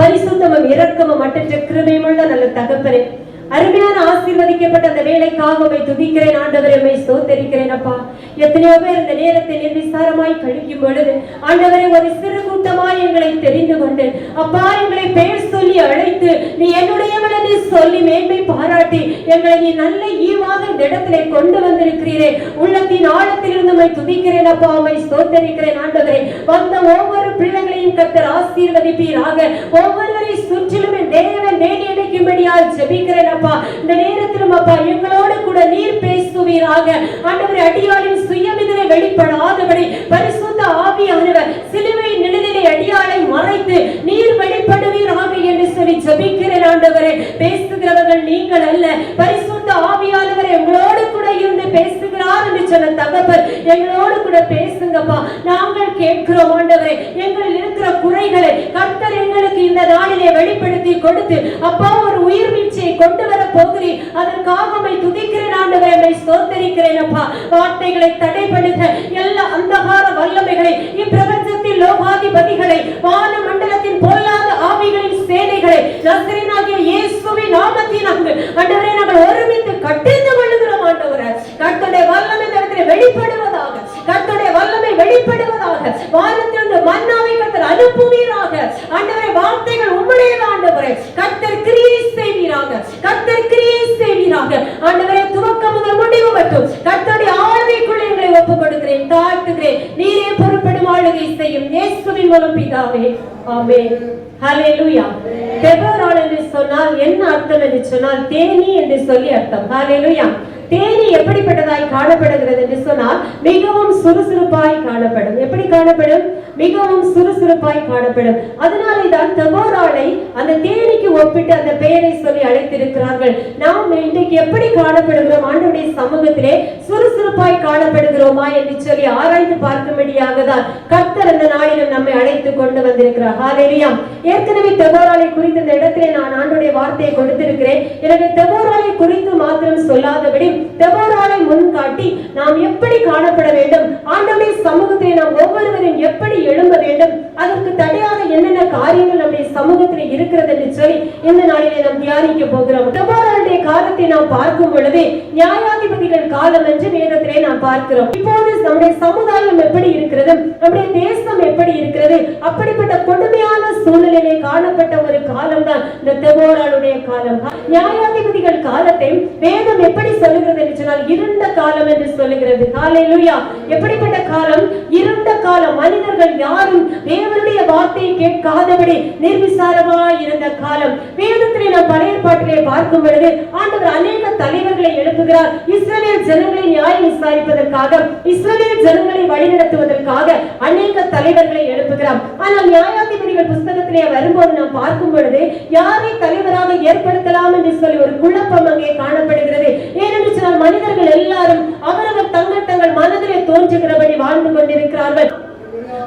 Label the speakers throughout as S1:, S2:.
S1: பரிசுத்தமும் இரக்கமும் மற்ற கிருபையுமுள்ள நல்ல தகப்பனே, அருமையான ஆசீர்வதிக்கப்பட்ட அந்த வேலைக்காக உம்மை துதிக்கிறேன் ஆண்டவரே, உம்மை ஸ்தோத்திரிக்கிறேன் அப்பா. எத்தனையோ பேர் இந்த நேரத்தை நிர்விசாரமாய் கழிக்கும் பொழுது ஆண்டவரே, ஒரு சிறு கூட்டமாய் எங்களை தெரிந்து கொண்டு அப்பா எங்களை பெயர் சொல்லி அழைத்து நீ என்னுடையவள் என்று சொல்லி மேன்மை பாராட்டி எங்களை நீ நல்ல ஈவாக இந்த இடத்திலே கொண்டு வந்திருக்கிறீரே. உள்ளத்தின் ஆழத்திலிருந்து உம்மை துதிக்கிறேன் அப்பா, உம்மை ஸ்தோத்திரிக்கிறேன் ஆண்டவரே. வந்த ஒவ்வொரு பிள்ளைகளையும் கர்த்தர் ஆசீர்வதிப்பீராக. ஒவ்வொருவரை சுற்றிலும் தேவன் வேண்டி அடைக்கும்படியால் ஜெபிக்கிறேன் அப்பா. இந்த நேரத்திலும் அப்பா எங்களோடு கூட நீர் பேசுவீராக ஆண்டவரே. அடியாளின் சுயமிதிலே வெளிப்படாதபடி பரிசுத்த ஆவியானவர் சிலுவை நிழலிலே அடியாளை மறைத்து நீர் வெளிப்படுவீராக என்று சொல்லி ஜெபிக்கிறேன் ஆண்டவரே. பேசுகிறவர்கள் நீங்கள் அல்ல, பரிசுத்த ஆவியானவர் எங்களோடு கூட இருந்து பேசுகிறார் என்று சொன்ன தகப்பன் எங்களோடு கூட பேசுங்கப்பா. நாங்கள் கேட்கிறோம் ஆண்டவரே. எங்களில் இருக்கிற குறைகளை கர்த்தர் எங்களுக்கு இந்த நாளிலே வெளிப்படுத்தி கொடுத்து அப்பா ஒரு உயிர் வீழ்ச்சியை கொண்டு வர போகிறீர். அதற்காக உம்மை துதிக்கிறேன் ஆண்டவரே, உம்மை ஸ்தோத்திரிக்கிறேன் அப்பா. வார்த்தைகளை தடைப்படுத்த எல்லா அந்தகார வல்லமைகளை, இப்பிரபஞ்சத்தின் லோகாதிபதிகளை, வான மண்டலத்தின் பொல்லாத ஆவிகளின் சேனைகளை நசரேயனாகிய இயேசுவின் நாமத்தினாலே ஆண்டவரே நாங்கள் ஒருமித்து கட்டிந்து கொள்ளுகிறோம் ஆண்டவரே. கர்த்தருடைய வல்லமை இந்த இடத்திலே வெளிப்படுவதாக, கர்த்தருடைய வல்லமை வெளிப்படுவதாக. வானத்திலிருந்து மன்னாவை கர்த்தர் அனுப்புவீராக ஆண்டவரே. வார்த்தைகள் உம்முடையது ஆண்டவரே. கர்த்தர் கிரியை செய்வீராக, கர்த்தர் கிரியை செய்வீராக ஆண்டவரே. துவக்கம் முதல் முடிவு மட்டும் கர்த்தருடைய ஆளுகைக்குள் எங்களை ஒப்புக் கொடுக்கிறேன், தாழ்த்துகிறேன். நீரே பொறுப்படும் ஆளுகை செய்யும் இயேசுவின் மூலம் பிதாவே, ஆமென். ஹல்லேலூயா. தெபோராள் என்று சொன்னால் என்ன அர்த்தம் என்று சொன்னால் தேனி என்று சொல்லி அர்த்தம். ஹல்லேலூயா. தேனி எப்படிப்பட்டதாய் காணப்படுகிறது என்று சொன்னால் மிகவும் சுறுசுறுப்பாய் காணப்படும். எப்படி காணப்படும்? மிகவும் சுறுசுறுப்பாய் காணப்படும். அதனாலே தான் தெபோராளை அந்த தேனிக்கு ஒப்பிட்டு அந்த பெயரை சொல்லி அழைத்திருக்கிறார்கள். நாம் இன்றைக்கு எப்படி காணப்படுகிறோம்? ஆண்டவருடைய சமூகத்திலே சுறுசுறுப்பாய் காணப்படுகிறோமா என்று சொல்லி ஆராய்ந்து பார்க்கும்படியாக தான் கர்த்தர் அந்த நாளிலும் நம்மை அழைத்து கொண்டு வந்திருக்கிறார். ஹல்லேலூயா. ஏற்கனவே தெபோராளை குறித்து இந்த இடத்திலே நான் ஆண்டவருடைய வார்த்தையை கொடுத்திருக்கிறேன். எனவே தெபோராளை குறித்து மாத்திரம் சொல்லாதபடி தெபோராளை முன்காட்டி நாம் எப்படி காணப்பட வேண்டும், ஆண்டவருடைய சமூகத்திலே நாம் ஒவ்வொருவரும் எப்படி எழும்ப வேண்டும், அதற்கு தடையாக என்னென்ன காரியங்கள் நம்முடைய சமூகத்தில் இருக்கிறது என்று சொல்லி இந்த நாளிலே நாம் தியானிக்க போகிறோம். தெபோராளுடைய காலத்தை நாம் பார்க்கும் பொழுது நியாயாதிபதிகள் காலம் என்று வேதத்திலே நாம் பார்க்கிறோம். இப்போது நம்முடைய சமுதாயம் எப்படி இருக்கிறது, நம்முடைய தேசம் எப்படி இருக்கிறது, அப்படிப்பட்ட கொடுமையான சூழ்நிலையிலே காணப்பட்ட ஒரு காலம் தான் இந்த தெபோராளுடைய காலம். நியாயாதிபதிகள் காலத்தை வேதம் எப்படி சொல்லுகிறது என்று சொன்னால் இருண்ட காலம் என்று சொல்லுகிறது. ஹல்லேலூயா. எப்படிப்பட்ட காலம்? இருண்ட காலம். மனிதர்கள் யாரும் தேவனுடைய வார்த்தையை கேட்காதபடி நிர்விசாரமாய் இருந்த காலம். வேதத்திலே நாம் பழைய ஏற்பாட்டிலே பார்க்கும் பொழுது ஆண்டவர் அநேக தலைவர்களை எழுப்புகிறார். இஸ்ரவேல் ஜனங்களை நியாயம் விசாரிப்பதற்காக, இஸ்ரவேல் ஜனங்களை வழிநடத்துவதற்காக அநேக தலைவர்களை எழுப்புகிறார். ஆனால் நியாயாதிபதிகள் புஸ்தகத்திலே வரும்போது நாம் பார்க்கும் பொழுது யாரை தலைவராக ஏற்படுத்தலாம் என்று சொல்லி ஒரு குழப்பம் அங்கே காணப்படுகிறது. ஏனென்று சொன்னால் மனிதர்கள் எல்லாரும் அவரவர் தங்கள் மனதிலே தோன்றுகிறபடி வாழ்ந்து கொண்டிருக்கிறார்கள்.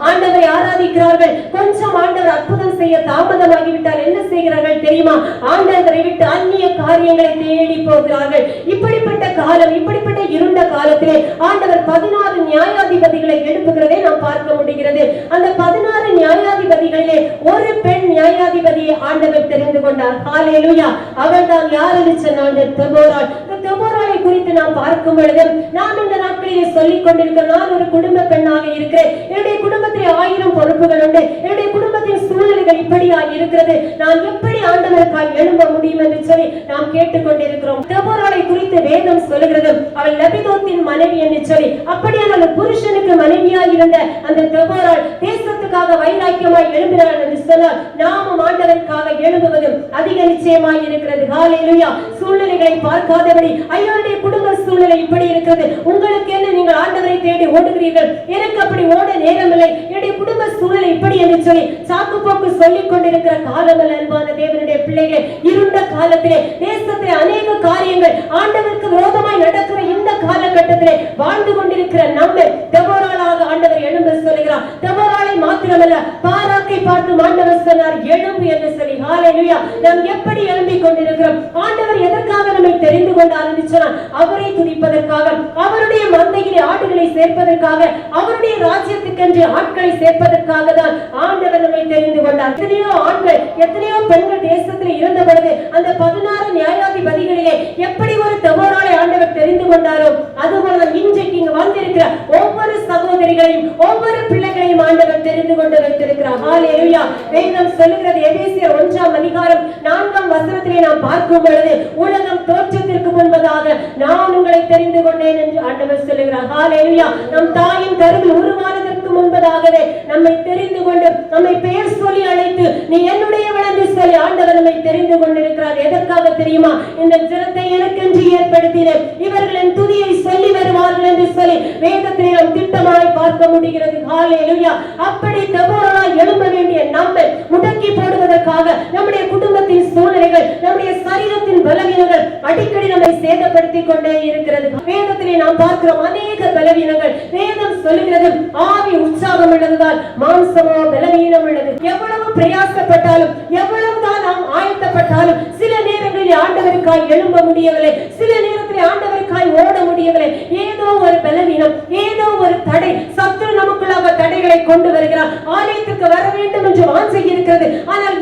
S1: ஆண்டவரை ஆராதிக்கிறார்கள். கொஞ்சம் ஆண்டவர் அற்புதம் செய்ய தாமதமாகிவிட்டால் என்ன செய்கிறார்கள் தெரியுமா? ஆண்டவரை விட்டு அந்நிய காரியங்களை தேடி போகிறார்கள். இப்படிப்பட்ட காலம், இப்படிப்பட்ட இருண்ட காலத்திலே ஆண்டவர் 16 நியாயாதிபதிகளை எழுப்புகிறதை நாம் பார்க்க முடிகிறது. அந்த 16 நியாயாதிபதிகளிலே ஒரு பெண் நியாயாதிபதியை ஆண்டவர் தெரிந்து கொண்டார். ஹல்லேலூயா. அவள் தான் யார் என்று சொன்னால் தெபோராள். தெபோராளை குறித்து நாம் பார்க்கும் பொழுது நாம் இந்த நாட்களிலே சொல்லிக் கொண்டிருக்கிறோம், நான் ஒரு குடும்ப பெண்ணாக இருக்கிறேன், என்னுடைய குடும்பத்தில் 1000 பொறுப்புகள் உண்டு, என்னுடைய குடும்பத்தின் சூழ்நிலைகள் இப்படியா இருக்கிறது, நான் எப்படி ஆண்டவருக்காய் எழும்ப முடியும் என்று சொல்லி நாம் கேட்டுக்கொண்டிருக்கிறோம். தெபோராளை குறித்து வேதம் சொல்லுகிறது, அவள் லெபிதோத்தின் மனைவி என்று சொல்லி. அப்படியான அந்த புருஷனுக்கு மனைவியா இருந்த அந்த தெபோராள் தேசத்துக்காக வைராக்கியமாய் எழும்பினாள் என்று சொன்னால் நாமும் ஆண்டவருக்காக எழும்புவதும் அதிக நிச்சயமாய் இருக்கிறது. ஹல்லேலூயா. சூழ்நிலைகளை பார்க்காதபடி ஐயோடைய குடும்ப சூழ்நிலை இப்படி இருக்கிறது, உங்களுக்கு என்ன, நீங்கள் ஆண்டவரை தேடி ஓடுகிறீர்கள், எனக்கு அப்படி ஓட நேரமில்லை, என்னுடைய குடும்ப சூழ்நிலை இப்படி என்று சொல்லி சாக்கு போக்கு சொல்லிக் கொண்டிருக்கிற காலம் அல்ல அன்பான தேவனுடைய பிள்ளைகளே. இருண்ட காலத்திலே தேசத்திலே அநேக காரியங்கள் ஆண்டவருக்கு விரோதமாய் நடக்கிற இந்த காலகட்டத்திலே வாழ்ந்து கொண்டிருக்கிற நம்மை தெபோராளாக ஆண்டவர் எழும்ப சொல்லுகிறார். தெபோராளை மாத்திரமல்ல, சொன்னார், பாராக்கை பார்த்து ஆண்டவர் சொன்னார் எழும்பு என்று சொல்லி. ஹalleluya. நாம் எப்படி எழும்பிக் கொண்டிருக்கிறோம்? ஆண்டவர் எதற்காக நம்மை தெரிந்து கொண்டார் என்று சொன்னார், அவரை துதிப்பதற்காக, அவருடைய மந்தையிலே ஆடுகளை சேர்ப்பதற்காக, அவருடைய ராஜ்யத்துக்கென்று ஆட்களை சேர்ப்பதற்காக தான் ஆண்டவர் நம்மை தெரிந்து கொண்டார். எத்தனையோ ஆண்கள் எத்தனையோ பெண்கள் தேசத்தில் இருந்த பொழுது அந்த 16 நியாயாதிபதிகளிலே எப்படி ஒரு தெபோராளை ஆண்டவர் தெரிந்து கொண்டாரோ, அதுபோல இன்றைக்கு இங்கு வந்திருக்கிற ஒவ்வொரு சகோதரிகளையும் ஒவ்வொரு பிள்ளைகளையும் ஆண்டவர் தெரிந்து கொண்டு வைத்திருக்கிறார். ஹalleluya. வேதம் சொல்லுகிறது, எபேசியர் 1ஆம் அதிகாரம் 4ஆம் வசனத்திலே நாம் பார்க்கும் பொழுது, உலகம் தோற்றத்திற்கு முன்பதாக நான் உங்களை தெரிந்து கொண்டேன் என்று ஆண்டவர் சொல்லுகிறார். ஹalleluya. நம் தாயின் கருவில் உருவானதற்கு முன்பதாகவே நம்மை தெரிந்து கொண்டு நம்மை பெயர் சொல்லி அழைத்து நீ என்னுடையவள் என்று சொல்லி ஆண்டவர் நம்மை தெரிந்து கொண்டிருக்கிறார். எதற்காக தெரியுமா? இந்த ஜனத்தை எனக்கென்று ஏற்படுத்தினேன், இவர்களின் துதியை சொல்லி வருவார்கள் என்று சொல்லி வேதத்திலே நாம் திட்டமாய் பார்க்க முடிகிறது. ஹalleluya. அப்படி தெபோராளாய் எழும்ப வேண்டிய நம்மை முடக்கி போடுவதற்காக நம்முடைய குடும்பத்தின் சூழ்நிலைகள், நம்முடைய சரீரத்தின் பலவீனங்கள் அடிக்கடி நம்மை சேதப்படுத்திக் கொண்டே இருக்கிறது. வேதத்திலே நாம் பார்க்கிறோம் அநேக பலவீனங்கள். வேதம் சொல்லுகிறது, ஆவி உற்சாகம் உள்ளதால் மாம்சமோ பலவீனம் உள்ளது. எவ்வளவு பிரயாசப்பட்டாலும் எவ்வளவுதான் நாம் ஆயத்தப்பட்டாலும் சில நேரங்களில் ஆண்டவருக்காய் எழும்ப முடியவில்லை, சில நேரத்தில் ஆண்டவருக்காய் ஓட முடியவில்லை. ஏதோ ஒரு பலவீனம், ஏதோ ஒரு தடை, சத்துரு நமக்குள்ளாக தடைகளை கொண்டு வருகிறார். ஆலயத்துக்கு வர வேண்டும் என்று வாஞ்சை இருக்கிறது, ஆனால்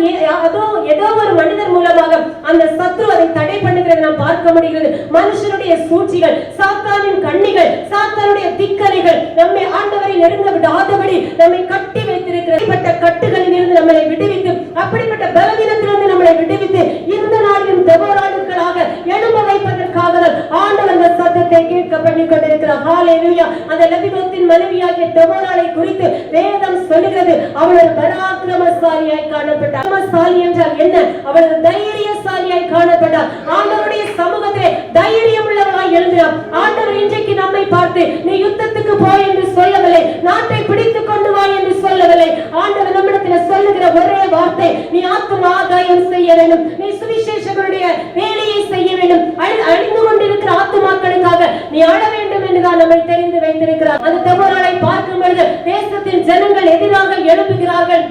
S1: ஏதோ ஒரு மனிதர் மூலமாக அந்த சத்துரு அதை தடை பண்ணுகிறது நாம் பார்க்க முடிகிறது. மனுஷனுடைய சூழ்ச்சிகள், சாத்தானின் கண்ணிகள், சாத்தானுடைய திக்கரைகள் நம்மை ஆண்டவரை நெருங்க விடாதபடி நம்மை கட்டி வைத்திருக்கிறது. கட்டுகளில் இருந்து நம்மளை விடுவித்து, அப்படிப்பட்ட பலவீனத்திலிருந்து நம்மளை விடுவித்து இந்த நாளிலும் தெபோராளுக்களாக எழும்ப வைப்பதற்காக ஆண்டவர் அந்த சத்தத்தை கேட்க பண்ணி கொண்டிருக்கிறார். ஹalleluya. அந்த லெபினோத்தின் மனைவியாகிய தெபோராளை குறித்து வேதம் சொல்லுகிறது, அவள் ஒரு பராக்கிரமசாலியாய் காணப்பட்டாள். பராக்கிரமசாலி என்றால் என்ன? அவள் ஒரு தைரியசாலியாய் காணப்பட்டாள். ஆண்டவருடைய சமூகத்திலே தைரியம் உள்ளவளாய் எழுந்தாள். ஆண்டவர் இன்றைக்கு நம்மை பார்த்து நீ யுத்தத்துக்கு போய் என்று சொல்லவில்லை, நாட்டை பிடித்துக் கொண்டு வா என்று சொல்லவில்லை. ஆண்டவர் நம்மிடத்தில் சொல்லுகிற ஒரே வார்த்தை, நீ ஆத்தும ஆதாயம் செய்ய வேண்டும், நீ சுவிசேஷகருடைய வேலையை செய்ய வேண்டும், அழிந்து கொண்டிருக்கிற ஆத்துமாக்களுக்காக நீ ஆள வேண்டும் என்றுதான் நம்மை தெரிந்து வைத்திருக்கிறார். அந்த தெபோராளை பார்க்கும் பொழுது தேசத்தின் ஜனங்கள் எதிராக எழுப்புகிறார்கள்.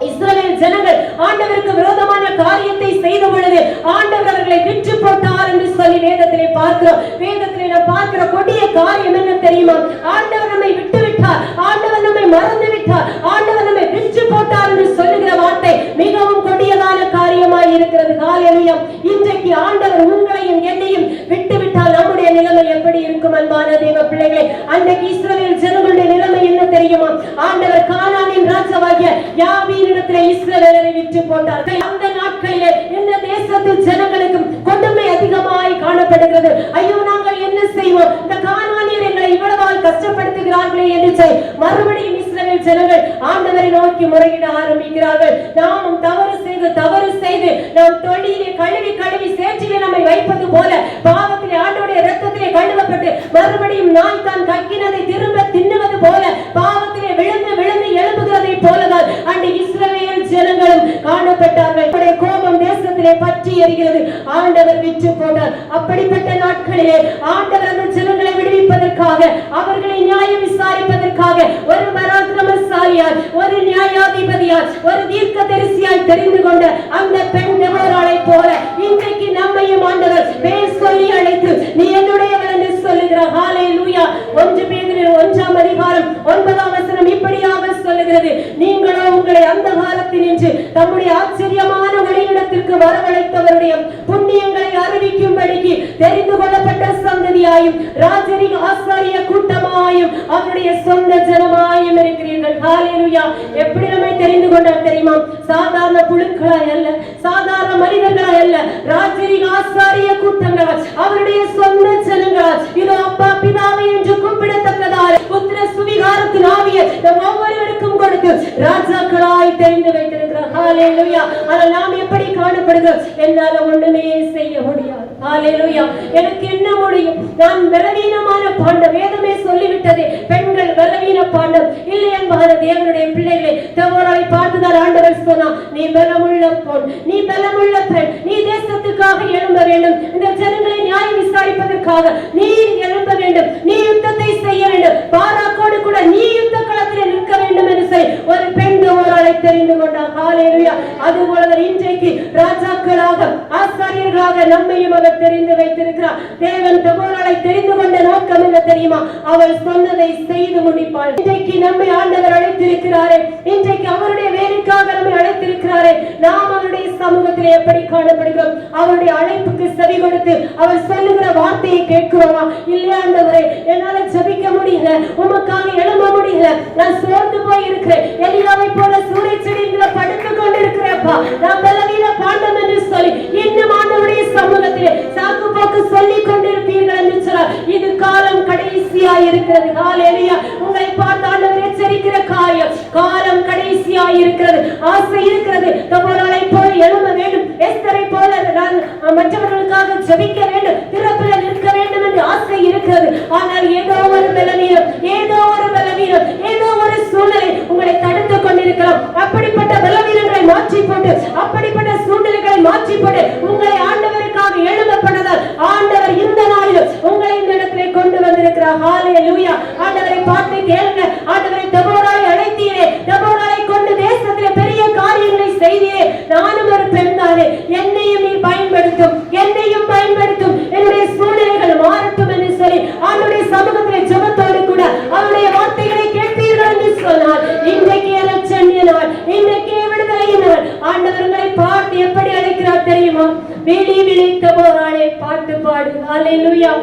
S1: இஸ்ரவேல் ஜனங்கள் ஆண்டவருக்கு விரோதமான காரியத்தை செய்த பொழுது ஆண்டவர் அவர்களை விற்று போட்டார் என்று சொல்லி வேதத்திலே பார்க்கிறோம். வேதத்திலே நாம் பார்க்கிற கொடிய காரியம் என்ன தெரியுமா? ஆண்டவர் நம்மை விட்டு விட்டார், ஆண்டவர் நம்மை மறந்து விட்டார், ஆண்டவர் நம்மை விற்று போட்டார் என்று சொல்லுகிற வார்த்தை மிகவும் கொடியதான காரியமாய் இருக்கிறது. ஹalleluya. இன்றைக்கு ஆண்டவர் உங்களையும் என்னையும் விட்டு விட்டால் நம்முடைய நிலைமை எப்படி இருக்கும்? அன்பான தேவ பிள்ளைகளே, அன்றைக்கு இஸ்ரவேல் ஜனங்களுடைய நிலைமை என்ன தெரியுமா? ஆண்டவர் கானானின் ராஜாவாகிய யாவீனிடத்திலே இஸ்ரவேலரை விற்று போட்டார். அந்த நாட்களிலே இந்த தேசத்து ஜனங்களுக்கும் கொடுமை அதிகமாய் காணப்படுகிறது. ஐயோ, நாங்கள் என்ன செய்வோம்? இந்த கானானியர் எங்களை இவ்வளவாய் கஷ்டப்படுத்துகிறார்களே என்று மறுபடியும் இஸ்ரவேல் ஜனங்கள் ஆண்டவரை நோக்கி முறையிட ஆரம்பிக்கிறார்கள். நாமும் தவறு செய்து நாம் தொழிலே கழுவி சேற்றிலே நம்மை வைப்பது போல பாவத்திலே ஆண்டவருடைய இரத்தத்திலே கழுவப்பட்டு மறுபடியும் நாய் தான் கக்கினதை திரும்ப தின்னுவது போல பாவத்திலே விழுந்து எழுப்புகிறதை போலதான் அந்த இஸ்ரவேல் ஜனங்களும் காணப்பட்டார்கள். கோபம் தேசத்திலே பற்றி எரிகிறது. ஆண்டவர் விற்று போட்டார். அப்படிப்பட்ட நாட்களிலே ஆண்டவர் அந்த ஜனங்களை விடுவிப்பதற்காக, அவர்களை நியாயம் விசாரிப்பதற்காக ஒரு பராக்கிரமசாலியார், ஒரு நியாயாதிபதியார், ஒரு தீர்க்கதரிசியாய் தெரிந்து கொண்ட அந்த பெண் தெபோராளை போல இன்றைக்கு நம்மையும் ஆண்டவர் பேர் சொல்லி அழைத்து நீ என்னுடையவள் என்று சொல்லுகிறார். ஹalleluya. 1 பேதுரு 1ஆம் அதிகாரம் 9ஆம் வசனம் இப்படியாக சொல்லுகிறது, நீங்களோ உங்களை அந்த காலத்தில் நின்று தம்முடைய ஆச்சரியமான ஒளியிடத்திற்கு வரவழைத்தவருடைய புண்ணியங்களை அறிவிக்கும்படிக்கு தெரிந்து கொள்ளப்பட்ட சந்ததியாயும் ராஜரிக ஆசாரிய கூட்டமாயும் அவருடைய சொந்த ஜனமாயும் இருக்கிறீர்கள். ஹalleluya. எப்படி நம்மை தெரிந்து கொண்டார் தெரியுமா? சாதாரண புழுக்களாய் அல்ல, சாதாரண மனிதர்களாய் அல்ல, ராஜரிக ஆசாரிய கூட்டங்களால், அவருடைய சொந்த ஜனங்களால். இதோ அப்பா பிதாவை என்று கூப்பிடத்தக்கதால் புத்திர சுவிகாரத்தின் ஆவியை ஒவ்வொருவருக்கும் கொடுத்து ராஜாக்களாய் தெரிந்து வைத்திருக்கிறார். ஹalleluya. ஆனால் நாம் எப்படி காணப்படுகிறோம்? என்னால ஒண்ணுமே செய்ய முடியாது. ஹalleluya. எனக்கு என்ன முடியும்? நான் பலவீனமான பாண்டம். வேதமே சொல்லிவிட்டது, பெண்கள் பலவீன பாண்டம். இல்லை என்பான தேவனுடைய பிள்ளைகளை தெபோராளை பார்த்துதான் ஆண்டவர் சொன்னார், நீ பலமுள்ள பொன், நீ பலமுள்ள பெண், நீ தேசத்துக்காக எழும்ப வேண்டும், இந்த ஜனங்களை நியாயம் விசாரிப்பதற்காக நீ எழும்ப வேண்டும், நீ யுத்தத்தை செய்ய வேண்டும், பாராக்கோடு கூட நீ யுத்த களத்தில் நிற்க வேண்டும் என்று சொல்லி ஒரு பெண் தேவராளை தெரிந்து கொண்டார். ஹalleluya. அதுபோல இன்றைக்கு ராஜாக்களாக ஆசாரியர்களாக நம்மையும் அவர் தெரிந்து வைத்திருக்கிறார். தேவன் தேவராளை தெரிந்து கொண்ட நோக்கம் என்ன தெரியுமா? அவள் சொன்னதை செய்து முடிப்பாள். இன்றைக்கு நம்மை ஆண்டவர் அழைத்திருக்கிறாரே, இன்றைக்கு அவருடைய வேலைக்காக நம்மை அழைத்திருக்கிறாரே, நாம் அவருடைய சமூகத்தில் எப்படி காணப்படுகிறோம்? அவருடைய அழைப்புக்கு செவி கொடுத்து அவர் சொல்லுகிற வார்த்தையை கேட்கிறோமா? இல்லையா ஆண்டவரே, என்னால ஜெபிக்க முடியல, உமக்காக எழும்ப முடியல, நான் சோர்ந்து போய் இருக்கிறேன், எலியாவை போல சூறை செடிகளை படுத்துக் கொண்டிருக்கிறேன்ப்பா, நான் பலவீன பாண்டம் என்று சொல்லி இன்னும் ஆண்டவருடைய சமூகத்தில் சாக்கு போக்கு சொல்லிக் கொண்டிருப்பீர்கள் என்று சொன்னார். இது காலம் கடைசியா இருக்கிறது. ஹalleluya. உங்களை பார்த்து ஆண்டவர் எச்சரிக்கிற காரியம், காலம் கடைசியா இருக்கிறது. ஆசை இருக்கிறது, தபோராளை போல எழும்ப வேண்டும், எஸ்தரை போல நான் மற்றவர்களுக்காக ஜெபிக்க வேண்டும், திறப்பில நிற்க வேண்டும் என்று ஆசை இருக்கிறது. ஆனால் ஏதோ ஒரு பலவீனம், ஏதோ ஒரு பலவீனம், ஏதோ ஒரு சூழ்நிலை உங்களை தடுத்துக் கொண்டிருக்கலாம். அப்படிப்பட்ட பலவீனங்களை மாற்றி போட்டு, அப்படிப்பட்ட சூழ்நிலைகளை மாற்றி போட்டு உங்களை ஆண்டவருக்காக எழுப்பப்பட்டதால் ஆண்டவர் இந்த நாளிலும் உங்களை இந்த இடத்திலே கொண்டு வந்திருக்கிறார். ஹalleluya. ஆண்டவரை பார்த்து கேளுங்க. ஆண்டவரை தபோராளை அழைத்தீரே, தபோராளை கொண்டு தேசத்திலே பெரிய காரியங்களை செய்தீரே, நானும் ஒரு பெண் தானே, என்னையும் நீ பயன்படுத்தும், என்னையும் பயன்படுத்தும், என்னுடைய சூழ்நிலைகள் மாறட்டும் என்று சொல்லி ஆண்டவருடைய சமூகத்திலே ஜெபத்தோடு கூட அவருடைய வார்த்தைகளை கேட்பீர்கள் என்று சொன்னார். இன்றைக்கு இரட்சணிய நாள், இன்றைக்கு விடுதலையின் நாள். ஆண்டவர் உங்களை பார்த்து எப்படி அழைக்கிறார் தெரியுமா? விழி விழித்த போராளே பாட்டு பாடு. ஹalleluya.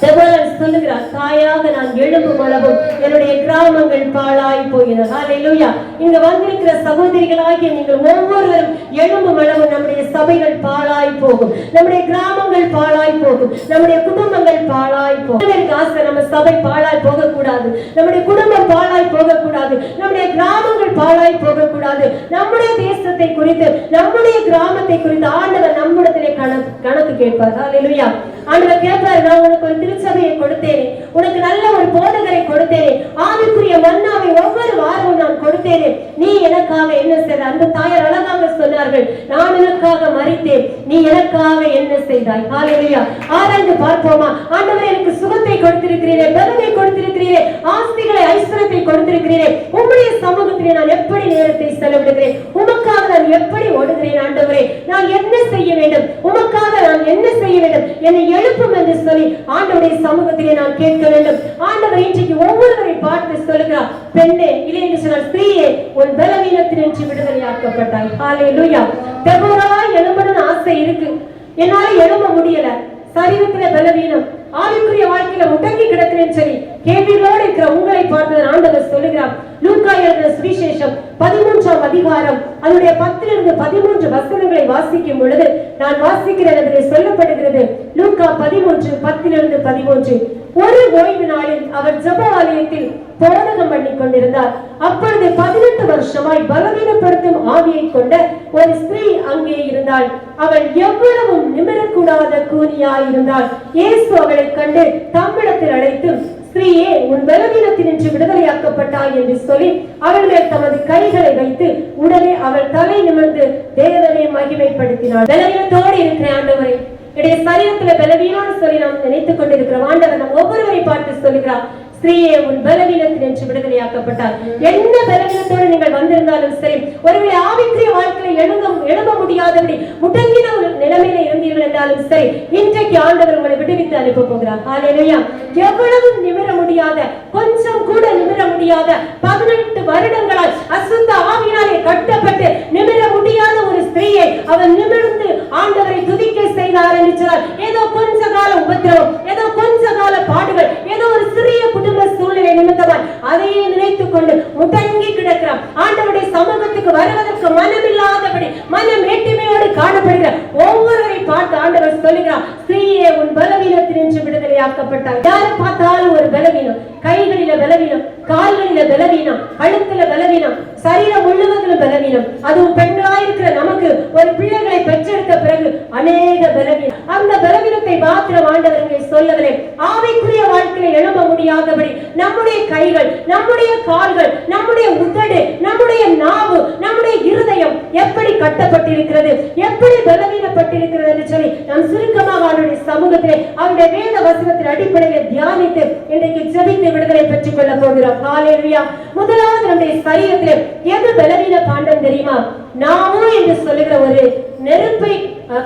S1: தேவன் சொல்லுகிறார், தாயாக நான் எழும்பும் அளவும் என்னுடைய கிராமங்கள் பாழாய் போயின. ஹalleluya. இங்க வந்திருக்கிற சகோதரிகளாகிய நீங்கள் ஒவ்வொருவரும் எழும்பும் அளவும் நம்முடைய சபைகள் பாழாய் போகும், நம்முடைய கிராமங்கள் பாழாய் போகும், நம்முடைய குடும்பங்கள் பாழாய் போகும். எனக்கு ஆசை நம்ம சபை பாழாய் போக கூடாது, நம்முடைய குடும்பம் பாழாய் போக கூடாது, நம்முடைய கிராமங்கள் பாழாய் போக கூடாது. நம்முடைய தேசத்தை குறித்து, நம்முடைய கிராமத்தை குறித்து ஆண்டவர் நம்மிடத்திலே கணக்கு கேட்பார். ஹalleluya. ஆண்டவர் கேட்பார், நான் உனக்கு ஒரு திருச்சபையை கொடுத்தேனே, உனக்கு நல்ல ஒரு போதகரை கொடுத்தேனே, ஆவிக்குரிய மன்னாவை ஒவ்வொரு வாரமும் நான் கொடுத்தேனே, நீ எனக்காக என்ன செய்தாய்? அந்த தாயார் அழகாக சொன்னார்கள், நான் எனக்காக மரித்தேன், நீ எனக்காக என்ன செய்தாய்? ஹalleluya. ஆராய்ந்து பார்ப்போமா? ஆண்டவரே, எனக்கு சுகத்தை கொடுத்திருக்கிறீரே, பலனை கொடுத்திருக்கிறீரே, ஆஸ்திகளை ஐஸ்வரியத்தை கொடுத்திருக்கிறீரே, உம்முடைய சமூகத்திலே நான் எப்படி நேரத்தை செலவிடுகிறேன், உமக்காக நான் எப்படி ஓடுகிறேன்? ஆண்டவரே, நான் என்ன செய்ய வேண்டும்? உமக்காக நான் என்ன செய்ய வேண்டும்? என்னை எழுப்பும் என்று சொல்லி ஆண்டவருடைய சமூகத்திலே நான் கேட்க வேண்டும். ஆண்டவர் இன்றைக்கு ஒவ்வொருவரை பார்த்து சொல்லுகிறார், பெண்ணே, இல்லை என்று சொன்னால் ஸ்திரீயே, உன் பலவீனத்தினின்று விடுதலையாக்கப்பட்டாய். ஹalleluya. தேவராய் எழும்பணும்னு ஆசை இருக்கு, என்னால எழும்ப முடியல, சரீரத்திலே பலவீனம், ஆவிக்குரிய வாழ்க்கையில முடங்கி கிடக்கிறேன்னு சொல்லி கேள்விகளோடு இருக்கிற உங்களை பார்த்து ஆண்டவர் சொல்லுகிறார். லூக்கா எழுதின சுவிசேஷம் 13ஆம் அதிகாரம் அதனுடைய 10 13 வசனங்களை வாசிக்கும் பொழுது நான் வாசிக்கிறேன். அதிலே சொல்லப்படுகிறது, லூக்கா 13 10 ஒரு ஓய்வு நாளில் அவர் ஜெப ஆலயத்தில் போதகம் பண்ணி கொண்டிருந்தார். அப்பொழுது 18 வருஷமாய் பலவீனப்படுத்தும் ஆவியை கொண்ட ஒரு ஸ்திரீ அங்கே இருந்தாள். அவள் எவ்வளவு நிமிரக்கூடாத கூனியாய் இருந்தாள். இயேசு அவளை கண்டு தம்மிடத்தில் அழைத்து, ஸ்திரீயே, உன் பலவீனத்தினின்று விடுதலையாக்கப்பட்டாய் என்று சொல்லி அவள் மேல் தமது கைகளை வைத்து உடனே அவள் தலை நிமிர்ந்து தேவனை மகிமைப்படுத்தினாள். பலவீனத்தோடு இருக்கிற ஆண்டவரே, என்னுடைய சரீரத்துல பலவீனம்னு சொல்லி நாம் நினைத்துக் கொண்டிருக்கிற ஆண்டவர் நம் ஒவ்வொருவரை பார்த்து சொல்லுகிறார், ஸ்திரீயே, உன் பலவீனத்தினின்று விடுதலையாக்கப்பட்டார். என்ன பலவீனத்தோடு நீங்கள் வந்திருந்தாலும் சரி, ஒருவேளை ஆவிக்குரிய வாழ்க்கையில எழும்ப முடியாதபடி முடங்கின ஒரு நிலைமையில இருந்தீர்கள் என்றாலும் சரி, இன்றைக்கு ஆண்டவர் உங்களை விடுவித்து அனுப்ப போகிறார். ஹalleluya. எவ்வளவு நிமிர முடியாத, கொஞ்சம் கூட நிமிர முடியாத 18 வருடங்களால் அசுத்த ஆவியினாலே கட்டப்பட்டு நிமிர முடியாத ஒரு ஸ்திரீயை அவர் நிமிர்ந்து ஆண்டவரை துதிக்க செய்தார் என்று சொன்னார். ஏதோ கொஞ்ச கால உபத்திரவம், ஏதோ கொஞ்ச கால பாடுகள், ஏதோ ஒரு சிறிய குடும்ப சூழ்நிலை நிமித்தமாய் அதையே நினைத்துக் கொண்டு முடங்கி கிடக்கிறார். ஆண்டவருடைய சமூகத்துக்கு வருவதற்கு மனமில்லாதபடி மனம் ஏட்டிமையோடு காணப்படுகிற ஒவ்வொருவரை பார்த்து ஆண்டவர் சொல்லுகிறார், ஸ்திரீயே, உன் பலவீனத்தினின்று விடுதலையாக்கப்பட்டார். யாரை பார்த்தாலும் ஒரு பலவீனம், கைகளில பலவீனம், கால்களில பலவீனம், கழுத்துல பலவீனம், சரீரம் முழுவதிலும் பலவீனம். அதுவும் பெண்களாயிருக்கிற நமக்கு ஒரு பிள்ளைகளை பெற்றெடுத்த பிறகு அநேக பலவீனம். அந்த பலவீனத்தை மாத்திரம் ஆண்டவர்கள் சொல்லவில்லை, ஆவிக்குரிய வாழ்க்கையில எழும்ப முடியாதபடி நம்முடைய கைகள், நம்முடைய கால்கள், நம்முடைய உதடு, நம்முடைய நாவு, நம்முடைய இருதயம் எப்படி கட்டப்பட்டிருக்கிறது, எப்படி பலவீனப்பட்டிருக்கிறது என்று சொல்லி நாம் சுருக்கமாக அவருடைய சமூகத்திலே அவருடைய வேத வசனத்தின் அடிப்படையில் தியானித்து இன்றைக்கு ஜெபித்து விடுதலை பெற்றுக் கொள்ள போகிறோம். ஹல்லேலூயா. முதலாவது நம்முடைய சரீரத்திலே எது பலவீன பாண்டம் தெரியுமா? நாமோ என்று சொல்லுகிற ஒரு நெருப்பை,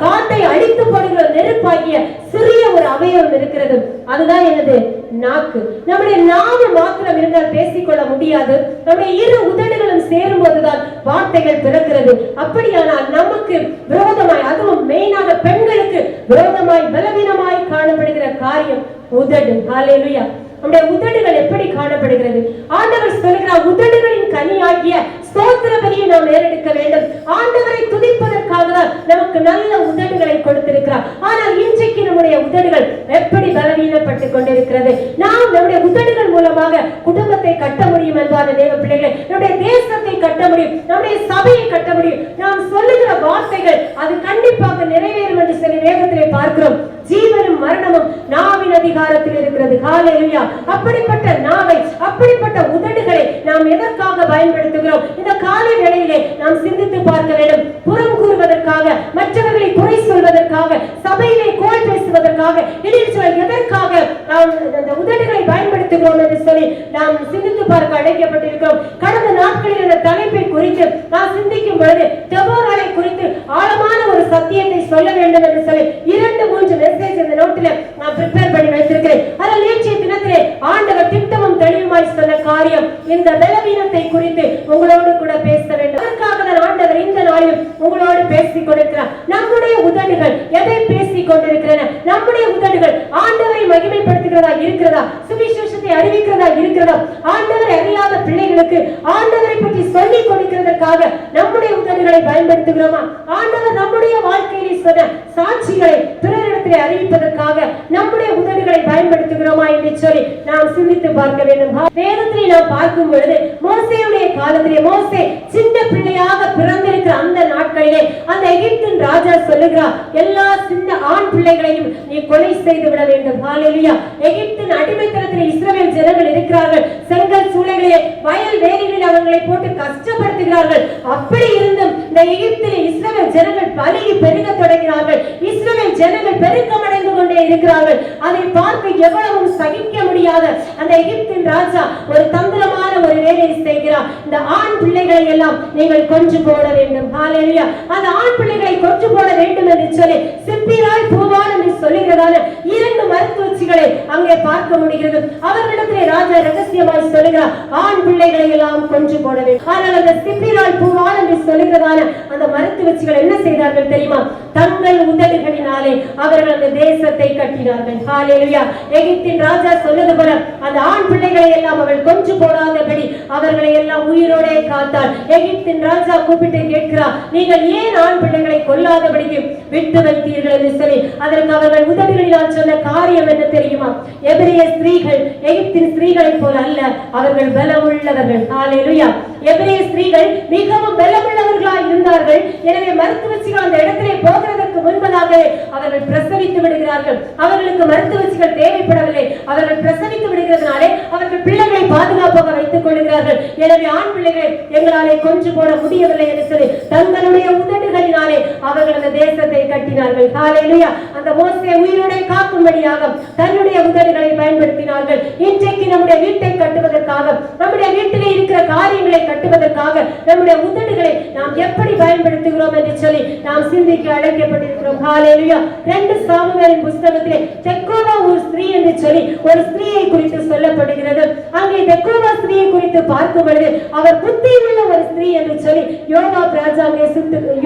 S1: காட்டை அழித்து போடுகிற நெருப்பாகிய சிறிய ஒரு அவயவம் இருக்கிறது. அதுதான் என்னது? நாக்கு. நம்முடைய நாவு மாத்திரம் இருந்தால் பேசிக்கொள்ள முடியாது. நம்முடைய இரு உதடுகளும் சேரும் போதுதான் வார்த்தைகள் பிறக்கிறது. அப்படியானால் நமக்கு விரோதமாய், அதுவும் மெயினாக பெண்களுக்கு விரோதமாய் பலவீனமாய் காணப்படுகிற காரியம் உதடு. ஹல்லேலூயா. நம்முடைய உதடுகள் எப்படி காணப்படுகிறது? ஆண்டவர் சொல்கிறார், உதடுகளின் கனியாகிய ஸ்தோத்திர பலியை நாம் ஏறெடுக்க வேண்டும். ஆண்டவரை துதிப்பதற்காக தான் நமக்கு நல்ல உதடுகளை கொடுத்திருக்கிறார். ஆனால் இன்றைக்கு நம்முடைய உதடுகள் எப்படி பலவீனப்பட்டுக் கொண்டிருக்கிறது? நாம் நம்முடைய உதடுகள் மூலமாக குடும்பத்தை கட்ட முடியும் என்பான தேவ பிள்ளைகளை, நம்முடைய தேசத்தை கட்ட முடியும், நம்முடைய சபையை கட்ட முடியும். நாம் சொல்லுகிற வார்த்தைகள் அது கண்டிப்பாக நிறைவேறும் என்று சொல்லி வேதத்திலே பார்க்கிறோம். ஜீவனும் மரணமும் நாவின் அதிகாரத்தில் இருக்கிறது. ஹல்லேலூயா. அப்படிப்பட்ட நாவை, அப்படிப்பட்ட உதடுகளை நாம் எதற்காக பயன்படுத்துகிறோம்? இந்த காலை வேளையிலே நாம் சிந்தித்து பார்க்க வேண்டும். புறம் கூறுவதற்காக, மற்றவர்களை குறை சொல்வதற்காக, சபையிலே கோல் பேசுவதற்காக, எதற்காக நாம் இந்த உதடுகளை பயன்படுத்துகிறோம் என்று சொல்லி நாம் சிந்தித்து பார்க்க அழைக்கப்பட்டிருக்கிறோம். கடந்த நாட்களில் இந்த தலைப்பை குறித்து நான் சிந்திக்கும் பொழுது தெபோராளை குறித்து ஆழமான ஒரு சத்தியத்தை சொல்ல வேண்டும் என்று சொல்லி 2-3 மெசேஜ் இந்த நோட்டில நான் ப்ரிப்பேர் பண்ணி வைத்திருக்கிறேன். ஆனால் நேற்றைய தினத்திலே ஆண்டவர் திட்டமும் தெளிவுமாய் சொன்ன காரியம் இந்த பலவீனத்தை குறித்து உங்களோடு கூட பேச வேண்டும். அதற்காக தான் ஆண்டவர் இந்த நாளில் உங்களோடு பேசிக் கொண்டிருக்கிறார். நம்முடைய உதடுகள் எதை பேசிக் கொண்டிருக்கிறன? நம்முடைய உதடுகள் ஆண்டவரை மகிமைப்படுத்துகிறதா இருக்கிறதா? சுவிசேஷத்தை அறிவிக்கிறதா இருக்கிறதா? ஆண்டவரை அறியாத பிள்ளைகளுக்கு ஆண்டவரை பற்றி சொல்லிக் கொடுக்கிறதற்காக நம்முடைய உதடுகளை பயன்படுத்துகிறோமா? ஆண்டவர் நம்முடைய வாழ்க்கையில் சொன்ன சாட்சிகளை பிறரிடத்திலே அறிவிப்பதற்காக நம்முடைய உதடுகளை பயன்படுத்துகிறோமா என்று சொல்லி நாம் சிந்தித்து பார்க்க வேண்டும். வேதத்திலே நாம் பார்க்கும் பொழுது மோசேயுடைய காலத்திலே, மோசே சின்ன பிள்ளையாக பிறந்திருக்கிற அந்த நாட்களிலே அந்த எகிப்தின் ராஜா சொல்லுகிறார், எல்லா சின்ன ஆண் பிள்ளைகளையும் நீ கொலை செய்து விட வேண்டும். ஹல்லேலூயா. எகிப்தின் அடிமைத்தனத்திலே இஸ்ரவேல் ஜனங்கள் இருக்கிறார்கள். செங்கல் சூளைகளிலே, வயல் வேலிகளில் அவர்களை போட்டு கஷ்டப்படுத்துகிறார்கள். அப்படி இருந்தும் இந்த எகிப்திலே இஸ்ரவேல் ஜனங்கள் பலுகி பெருக தொடங்கினார்கள். இஸ்ரவேல் ஜனங்கள் பெருக்கமடைந்து கொண்டே இருக்கிறார்கள். அதை பார்த்து எவ்வளவும் சகிக்க முடியாத அந்த எகிப்தின் ராஜா ஒரு தந்திரமான ஒரு வேலையை செய்கிறார். இந்த ஆண் பிள்ளைகளை எல்லாம் நீங்கள் கொன்று போட வேண்டும். ஹல்லேலூயா. அந்த ஆண் பிள்ளைகளை கொன்று போட வேண்டும் என்று சொல்லி சிப்பிராய் பூவால் என்று சொல்லுகிறதான 2 மருத்துவச்சிகளை அங்கே பார்க்க முடிகிறது. அவர்களிடத்திலே ராஜா ரகசியமாய் சொல்லுகிறார், ஆண் பிள்ளைகளை எல்லாம் கொன்று போட வேண்டும். ஆனால் அந்த சிப்பிராய் பூவால் என்று சொல்லுகிறதான அந்த மருத்துவச்சிகள் என்ன செய்தார்கள் தெரியுமா? தங்கள் உதடுகளினாலே அவர்கள் அந்த தேசத்தை கட்டினார்கள். ஹல்லேலூயா. எகிப்தின் ராஜா சொன்னது போல அந்த ஆண் பிள்ளைகளை எல்லாம் அவள் கொன்று போடாதபடி அவர்களை எல்லாம் உயிரோட காத்தாள். எகிப்தின் ராஜா கூப்பிட்டு கேட்கிறார், நீங்கள் ஏன் ஆண் பிள்ளைகளை கொல்லாதபடிக்கு விட்டு வைத்தீர்கள் என்று சொல்லி. அதற்கு அவர்கள் உதடுகளினால் சொன்ன காரியம் என்ன தெரியுமா? எபிரேய ஸ்திரீகள் எகிப்தின் ஸ்திரீகளை போல அல்ல, அவர்கள் பலமுள்ளவர்கள். ஹல்லேலூயா. எபிரேய ஸ்திரீகள் மிகவும் பலமுள்ளவர்களாய் இருந்தார்கள். எனவே மருத்துவச்சிகள் அந்த இடத்திலே போகிறதற்கு முன்பதாக அவர்கள் பிரசவித்து விடுகிறார்கள். அவர்களுக்கு மருத்துவச்சிகள் தேவைப்படவில்லை. அவர்கள் பிரசவித்து விடுகிறதுனாலே அவர்கள் பிள்ளைகளை பாதுகாப்பாக வைத்துக் கொள்கிறார்கள். எனவே ஆண் பிள்ளைகளை எங்களாலே கொன்று போட முடியவில்லை என்று சொல்லி தங்களுடைய உதடுகளினாலே அவர்கள் அந்த தேசத்தை கட்டினார்கள். ஹல்லேலூயா. அந்த மோசே உயிரோட காக்கும்படியாக தன்னுடைய உதடுகளை பயன்படுத்தினார்கள். இன்றைக்கு நம்முடைய வீட்டை கட்டுவதற்காக, நம்முடைய வீட்டிலே இருக்கிற காரியங்களை கட்டுவதற்காக நம்முடைய உதடுகளை நாம் எப்படி பயன்படுத்துகிறோம் என்று சொல்லி நாம் சிந்திக்க அழைக்கப்பட்டிருக்கிறோம். ஹல்லேலூயா. 2 சாமுவேலின் புத்தகத்திலே தெக்கோவா ஒரு ஸ்திரீ என்று சொல்லி ஒரு ஸ்திரீயை குறித்து சொல்லப்படுகிறது. அங்கே தெக்கோவா ஸ்திரீயை குறித்து பார்க்கும் பொழுது அவர் புத்தியுள்ள ஒரு ஸ்திரீ என்று சொல்லி யோவாப் ராஜா அங்கே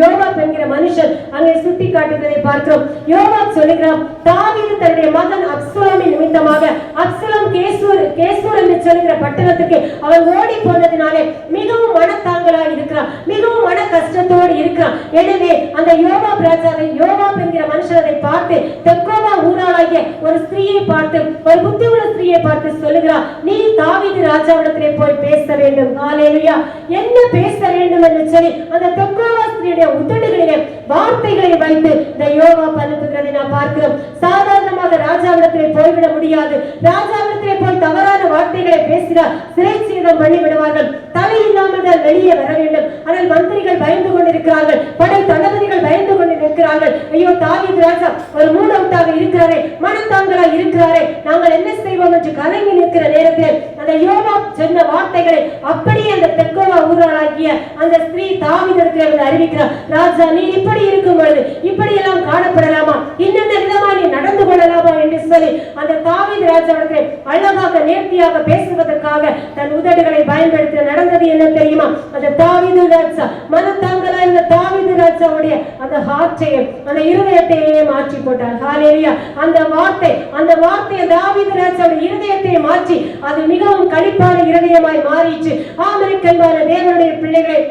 S1: யோவாப் என்கிற மனுஷன் அங்கே சுட்டி காட்டுவதை பார்க்கிறோம். யோவாப் சொல்லுகிறார், தாவீது தன்னுடைய மகன் அப்சலோமின் நிமித்தமாக அப்சலோம் கேசூர் என்று சொல்லுகிற பட்டணத்துக்கு அவன் ஓடி போனதினாலே மிகவும் மனத்தாங்கலாய் இருக்கிறான், மிகவும் மன கஷ்டத்தோடு இருக்கிறான். எனவே அந்த யோவாப் ராஜாவை, யோவாப் என்கிற மனுஷனை பார்த்து தெக்கோவா ஊராளாகிய ஒரு ஸ்திரீயை பார்த்து, ஒரு புத்தியுள்ள ஸ்திரீயை பார்த்து சொல்லுகிறார், நீ தாவீது ராஜாவிடத்திலே போய் பேச வேண்டும். ஹல்லேலூயா. என்ன பேச வேண்டும் என்று சொல்லி அந்த தெக்கோவா ஸ்திரீயுடைய உதடுகளிலே வார்த்தைகளை வைத்து இந்த யோவா அனுப்புகிறதை நாம் பார்க்கிறோம். சாதாரணமாக ராஜாவிடத்திலே போய்விட முடியாது. ராஜாவிடத்திலே போய் தவறான வார்த்தைகளை பேசினார் சிறைச்சேதம் பண்ணி விடுவார்கள். தலை இல்லாமல் தான் வெளியே வர வேண்டும். ஆனால் மந்திரிகள் பயந்து கொண்டிருக்கிறார்கள், படை தளபதிகள் பயந்து கொண்டிருக்கிறார்கள். ஐயோ, தாவீது ராஜா ஒரு மூலவுட்டாக இருக்கிறாரே, மனத்தாங்களா இருக்கிறாரே, நாங்கள் என்ன செய்வோம் என்று கலங்கி நிற்கிற நேரத்தில் அந்த யோவா சொன்ன வார்த்தைகளை அப்படியே அந்த தெக்கோவா ஊராளாகிய அந்த ஸ்திரீ தாவீதிடத்தில் அறிவிக்கிறார். ராஜா, நீ இப்படி இருக்கும் பொழுது இப்படி எல்லாம் காணப்படலாமா, இன்னென்ன விதமா நீ நடந்து கொள்ளலாமா என்று சொல்லி அந்த தாவீது ராஜாவிடத்தில் அழகாக நேர்த்தியாக பேசுவதற்காக தன் உதடுகளை பயன்படுத்த நடந்தது என்ன தெரியுமா? அந்த தாவீது ராஜா மனத்தாங்களா இந்த தாவீது ராஜாவுடைய அந்த ஹார்ட்டையும் அந்த இருதயத்தையே மாற்றி போட்டார். ஹல்லேலூயா. அந்த வார்த்தை தாவீது ராஜாவுடைய இருதயத்தை மாற்றி அது மிகவும் களிப்பான இருதயமாய் மாறிச்சு. ஆமென். தேவனுடைய பிள்ளைகளை,